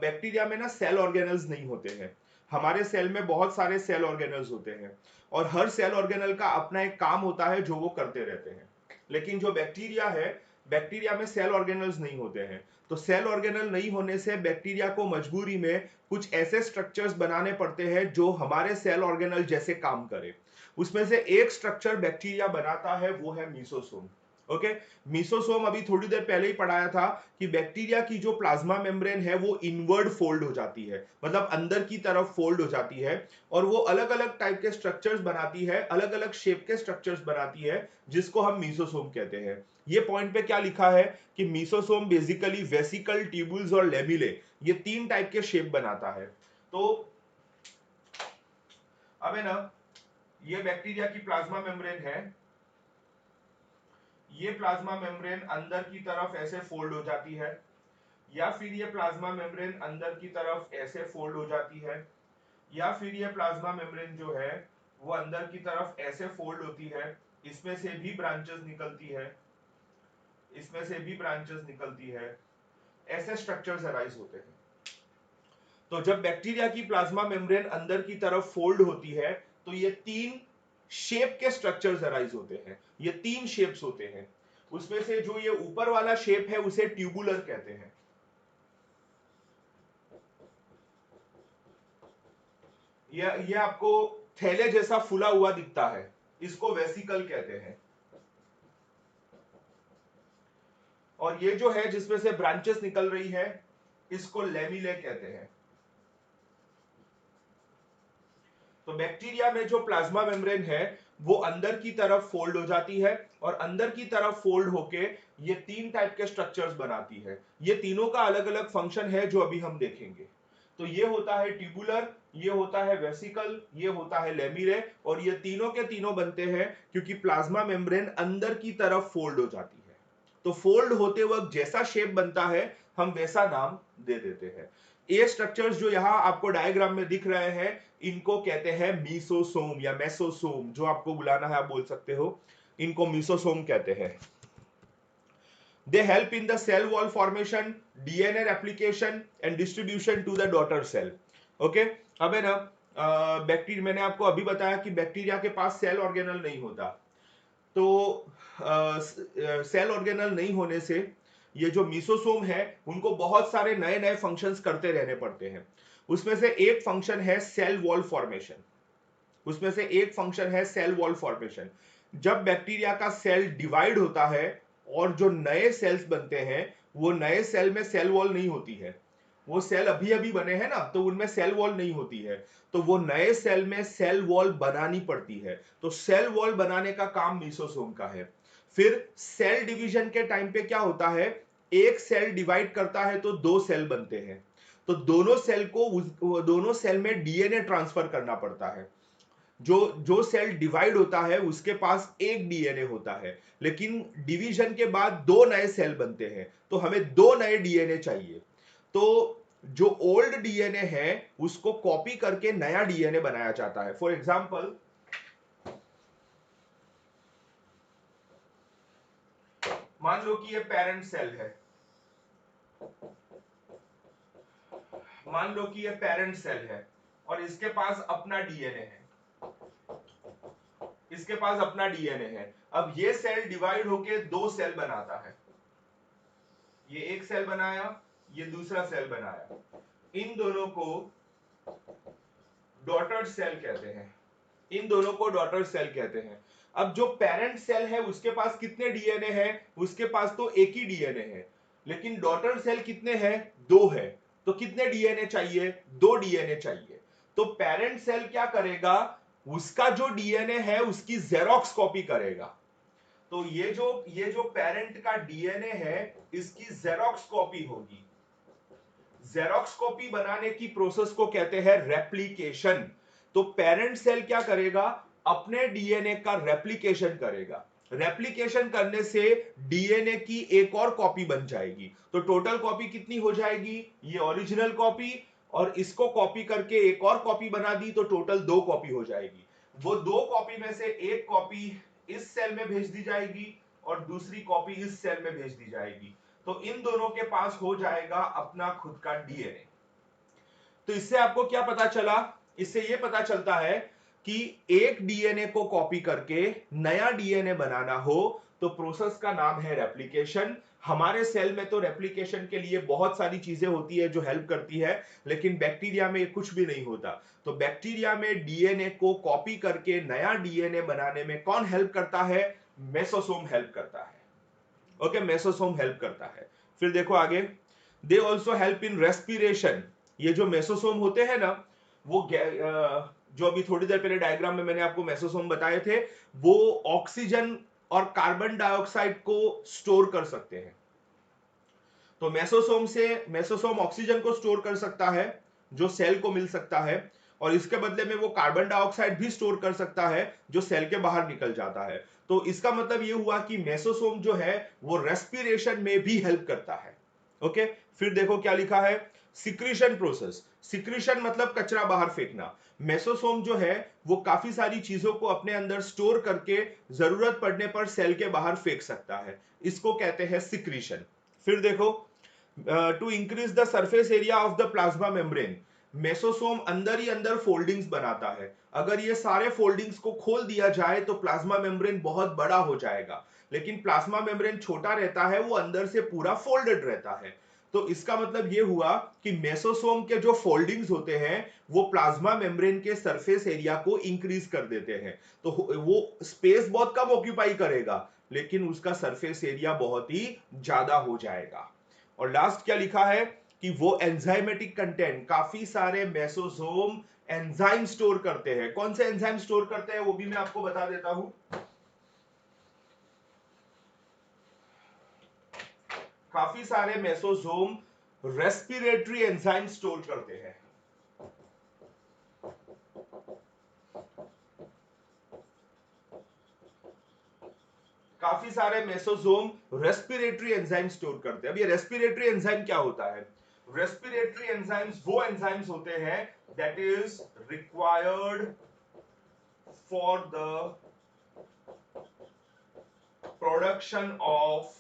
बैक्टीरिया में ना सेल ऑर्गेनल्स नहीं होते हैं। हमारे सेल में बहुत सारे सेल ऑर्गेनल्स होते हैं और हर सेल ऑर्गेनल का अपना एक काम होता है जो वो करते रहते हैं। लेकिन जो बैक्टीरिया है, बैक्टीरिया में सेल ऑर्गेनल्स नहीं होते हैं। तो सेल ऑर्गेनल नहीं होने से बैक्टीरिया को मजबूरी में कुछ ऐसे स्ट्रक्चर्स बनाने पड़ते हैं जो हमारे सेल ऑर्गेनल जैसे काम करे। उसमें से एक स्ट्रक्चर बैक्टीरिया बनाता है, वो है मीसोसोम। ओके, मीसोसोम अभी थोड़ी देर पहले ही पढ़ाया था कि बैक्टीरिया की जो प्लाज्मा मेम्ब्रेन है वो इनवर्ड फोल्ड हो जाती है, मतलब अंदर की तरफ फोल्ड हो जाती है और वो अलग अलग टाइप के स्ट्रक्चर्स बनाती है, अलग अलग शेप के स्ट्रक्चर्स बनाती है, जिसको हम मीसोसोम कहते हैं। ये पॉइंट पे क्या लिखा है कि मीसोसोम बेसिकली वेसिकल, ट्यूबुल्स और लेमिले, ये 3 टाइप के शेप बनाता है। तो अब है ना, ये बैक्टीरिया की प्लाज्मा मेम्ब्रेन है। ये प्लाज्मा मेम्ब्रेन अंदर की तरफ ऐसे फोल्ड हो जाती है, या फिर ये प्लाज्मा मेम्ब्रेन अंदर की तरफ ऐसे फोल्ड हो जाती है, या फिर ये प्लाज्मा मेम्ब्रेन जो है वो अंदर की तरफ ऐसे फोल्ड होती है। इसमें से भी ब्रांचेस निकलती है, इसमें से भी ब्रांचेस निकलती है। ऐसे स्ट्रक्चर्स अराइज होते हैं। तो जब बैक्टीरिया की प्लाज्मा मेम्ब्रेन अंदर की तरफ फोल्ड होती है तो ये 3 शेप के स्ट्रक्चर्स अराइज होते हैं, ये 3 शेप्स होते हैं। उसमें से जो ये ऊपर वाला शेप है उसे ट्यूबुलर कहते हैं, ये आपको थैले जैसा फूला हुआ दिखता है, इसको वेसिकल कहते हैं। और ये जो है जिसमें से ब्रांचेस निकल रही है, इसको लेमिले कहते हैं। तो बैक्टीरिया में जो प्लाज्मा मेम्ब्रेन है वो अंदर की तरफ फोल्ड हो जाती है, और अंदर की तरफ फोल्ड होके ये 3 टाइप के स्ट्रक्चर्स बनाती है। ये तीनों का अलग अलग फंक्शन है जो अभी हम देखेंगे। तो ये होता है ट्यूबुलर, ये होता है वेसिकल, ये होता है लेमिले, और ये तीनों के तीनों बनते हैं क्योंकि प्लाज्मा मेम्ब्रेन अंदर की तरफ फोल्ड हो जाती है। तो फोल्ड होते वक्त जैसा शेप बनता है हम वैसा नाम दे देते हैं। ये स्ट्रक्चर्स जो यहां आपको डायग्राम में दिख रहे हैं इनको कहते हैं मीसोसोम या मेसोसोम, जो आपको बुलाना है आप बोल सकते हो, इनको मीसोसोम कहते हैं। They help in the cell wall formation, DNA replication and distribution to the daughter cell. Okay? अब है ना, बैक्टीरिया, मैंने आपको अभी बताया कि बैक्टीरिया के पास सेल ऑर्गेनल नहीं होता। तो सेल ऑर्गेनल नहीं होने से ये जो मीसोसोम है उनको बहुत सारे नए नए फंक्शंस करते रहने पड़ते हैं। उसमें से एक फंक्शन है सेल वॉल फॉर्मेशन, उसमें से एक फंक्शन है सेल वॉल फॉर्मेशन। जब बैक्टीरिया का सेल डिवाइड होता है और जो नए सेल्स बनते हैं वो नए सेल में सेल वॉल नहीं होती है, वो सेल अभी अभी बने हैं ना तो उनमें सेल वॉल नहीं होती है, तो वो नए सेल में सेल वॉल बनानी पड़ती है। तो सेल वॉल बनाने का काम मीसोसोम का है। फिर सेल डिवीजन के टाइम पे क्या होता है, एक सेल डिवाइड करता है तो 2 सेल बनते हैं, तो दोनों सेल को दोनों सेल में डीएनए ट्रांसफर करना पड़ता है। जो जो सेल डिवाइड होता है उसके पास एक डीएनए होता है, लेकिन डिवीजन के बाद 2 नए सेल बनते हैं तो हमें 2 नए डीएनए चाहिए। तो जो ओल्ड डीएनए है उसको कॉपी करके नया डीएनए बनाया जाता है। फॉर एग्जाम्पल, मान लो कि ये पेरेंट सेल है, मान लो कि ये पेरेंट सेल है और इसके पास अपना डीएनए है, इसके पास अपना डीएनए है। अब ये सेल डिवाइड होके 2 सेल बनाता है, ये एक सेल बनाया, ये दूसरा सेल बनाया, इन दोनों को डॉटर सेल कहते हैं, इन दोनों को डॉटर सेल कहते हैं। अब जो पेरेंट सेल है उसके पास कितने डीएनए है, उसके पास तो एक ही डीएनए है, लेकिन डॉटर सेल कितने हैं, 2 है, तो कितने डीएनए चाहिए, 2 डीएनए चाहिए। तो पेरेंट सेल क्या करेगा, उसका जो डीएनए है उसकी जेरोक्स कॉपी करेगा। तो ये जो पेरेंट का डीएनए है इसकी जेरोक्स कॉपी होगी। जेरोक्स कॉपी बनाने की प्रोसेस को कहते हैं रेप्लिकेशन। तो पेरेंट सेल क्या करेगा, अपने डीएनए का रेप्लिकेशन करेगा। रेप्लिकेशन करने से डीएनए की एक और कॉपी बन जाएगी, तो टोटल कॉपी कितनी हो जाएगी, ये ओरिजिनल कॉपी और इसको कॉपी करके एक और कॉपी बना दी तो टोटल 2 कॉपी हो जाएगी। वो 2 कॉपी में से एक कॉपी इस सेल में भेज दी जाएगी और दूसरी कॉपी इस सेल में भेज दी जाएगी, तो इन दोनों के पास हो जाएगा अपना खुद का डीएनए। तो इससे आपको क्या पता चला, इससे यह पता चलता है कि एक डीएनए को कॉपी करके नया डीएनए बनाना हो तो प्रोसेस का नाम है रेप्लिकेशन। हमारे सेल में तो रेप्लिकेशन के लिए बहुत सारी चीजें होती है जो हेल्प करती है, लेकिन बैक्टीरिया में कुछ भी नहीं होता। तो बैक्टीरिया में डीएनए को कॉपी करके नया डीएनए बनाने में कौन हेल्प करता है, मेसोसोम हेल्प करता है। ओके, मेसोसोम हेल्प करता है। फिर देखो आगे, they also help in respiration. ये जो मेसोसोम होते हैं ना, वो जो अभी थोड़ी देर पहले डायग्राम में मैंने आपको मेसोसोम बताए थे, वो ऑक्सीजन और कार्बन डाइऑक्साइड को स्टोर कर सकते हैं। तो मेसोसोम ऑक्सीजन को स्टोर कर सकता है जो सेल को मिल सकता है, और इसके बदले में वो कार्बन डाइऑक्साइड भी स्टोर कर सकता है जो सेल के बाहर निकल जाता है। तो इसका मतलब ये हुआ कि मेसोसोम जो है वो रेस्पिरेशन में भी हेल्प करता है। ओके, फिर देखो क्या लिखा है, सिक्रीशन प्रोसेस। सिक्रीशन मतलब कचरा बाहर फेंकना। मेसोसोम जो है वो काफी सारी चीजों को अपने अंदर स्टोर करके जरूरत पड़ने पर सेल के बाहर फेंक सकता है, इसको कहते हैं सिक्रीशन। फिर देखो, to increase the surface area of the plasma membrane. Mesosome अंदर ही अंदर फोल्डिंग्स बनाता है। अगर ये सारे फोल्डिंग्स को खोल दिया जाए तो प्लाज्मा मेम्ब्रेन बहुत बड़ा हो जाएगा, लेकिन प्लाज्मा मेम्ब्रेन छोटा रहता है, वो अंदर से पूरा फोल्डेड रहता है। तो इसका मतलब ये हुआ कि मेसोसोम के जो फोल्डिंग्स होते हैं वो प्लाज्मा मेम्ब्रेन के सरफेस एरिया को इंक्रीज कर देते हैं। तो वो स्पेस बहुत कम ऑक्यूपाई करेगा, लेकिन उसका सरफेस एरिया बहुत ही ज्यादा हो जाएगा। और लास्ट क्या लिखा है कि वो एंजाइमेटिक कंटेंट, काफी सारे मेसोसोम एंजाइम स्टोर करते हैं। कौन से एंजाइम स्टोर करते हैं वो भी मैं आपको बता देता हूं। काफी सारे मेसोसोम रेस्पिरेटरी एंजाइम स्टोर करते हैं। काफी सारे मेसोसोम रेस्पिरेटरी एंजाइम स्टोर करते हैं। अब ये रेस्पिरेटरी एंजाइम क्या होता है? रेस्पिरेटरी एंजाइम्स वो एंजाइम्स होते हैं that is required for the production of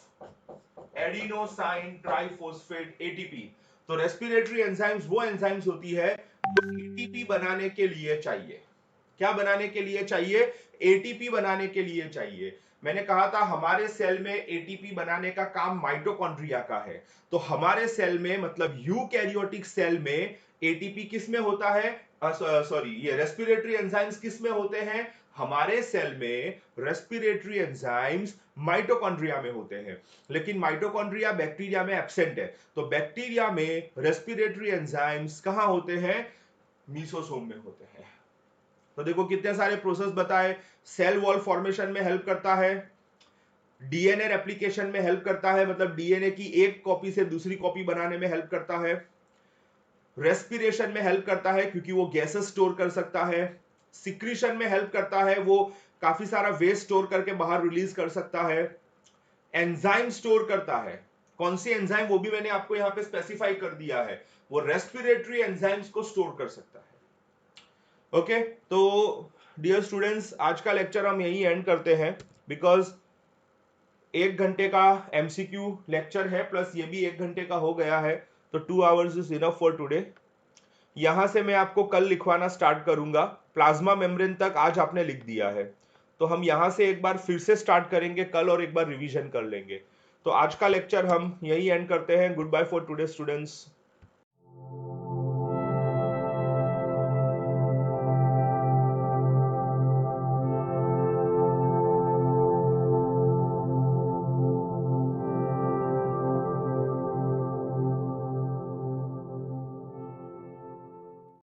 adenosine triphosphate ATP. तो रेस्पिरेटरी एंजाइम्स वो एंजाइम्स होती है जो एटीपी बनाने के लिए चाहिए। क्या बनाने के लिए चाहिए? एटीपी बनाने के लिए चाहिए। मैंने कहा था हमारे सेल में एटीपी बनाने का काम माइटोकॉन्ड्रिया का है। तो हमारे सेल में मतलब यूकैरियोटिक सेल में एटीपी किस में होता है? सॉरी, ये रेस्पिरेटरी एंजाइम्स किस में होते हैं? हमारे सेल में रेस्पिरेटरी एंजाइम्स माइटोकॉन्ड्रिया में होते हैं। लेकिन माइटोकॉन्ड्रिया बैक्टीरिया में एब्सेंट है। तो बैक्टीरिया में रेस्पिरेटरी एंजाइम्स कहां होते हैं? मीसोसोम में होते हैं। तो देखो कितने सारे प्रोसेस बताए। सेल वॉल फॉर्मेशन में हेल्प करता है, डीएनए रेप्लिकेशन में हेल्प करता है, मतलब डीएनए की एक कॉपी से दूसरी कॉपी बनाने में हेल्प करता है, रेस्पिरेशन में हेल्प करता है क्योंकि वो गैसेस स्टोर कर सकता है, सिक्रीशन में हेल्प करता है, वो काफी सारा वेस्ट स्टोर करके बाहर रिलीज कर सकता है, एंजाइम स्टोर करता है। कौन सी एंजाइम वो भी मैंने आपको यहां पे स्पेसिफाई कर दिया है, वो रेस्पिरेटरी एंजाइम्स को स्टोर कर सकता है। ओके तो डियर स्टूडेंट्स, आज का लेक्चर हम यही एंड करते हैं, बिकॉज 1 घंटे का एमसीक्यू लेक्चर है प्लस ये भी 1 घंटे का हो गया है, तो 2 hours is enough for today. यहां से मैं आपको कल लिखवाना स्टार्ट करूंगा। प्लाज्मा मेम्ब्रेन तक आज आपने लिख दिया है, तो हम यहां से एक बार फिर से स्टार्ट करेंगे कल और एक बार रिवीजन कर लेंगे। तो आज का लेक्चर हम यही एंड करते हैं। Goodbye for today students.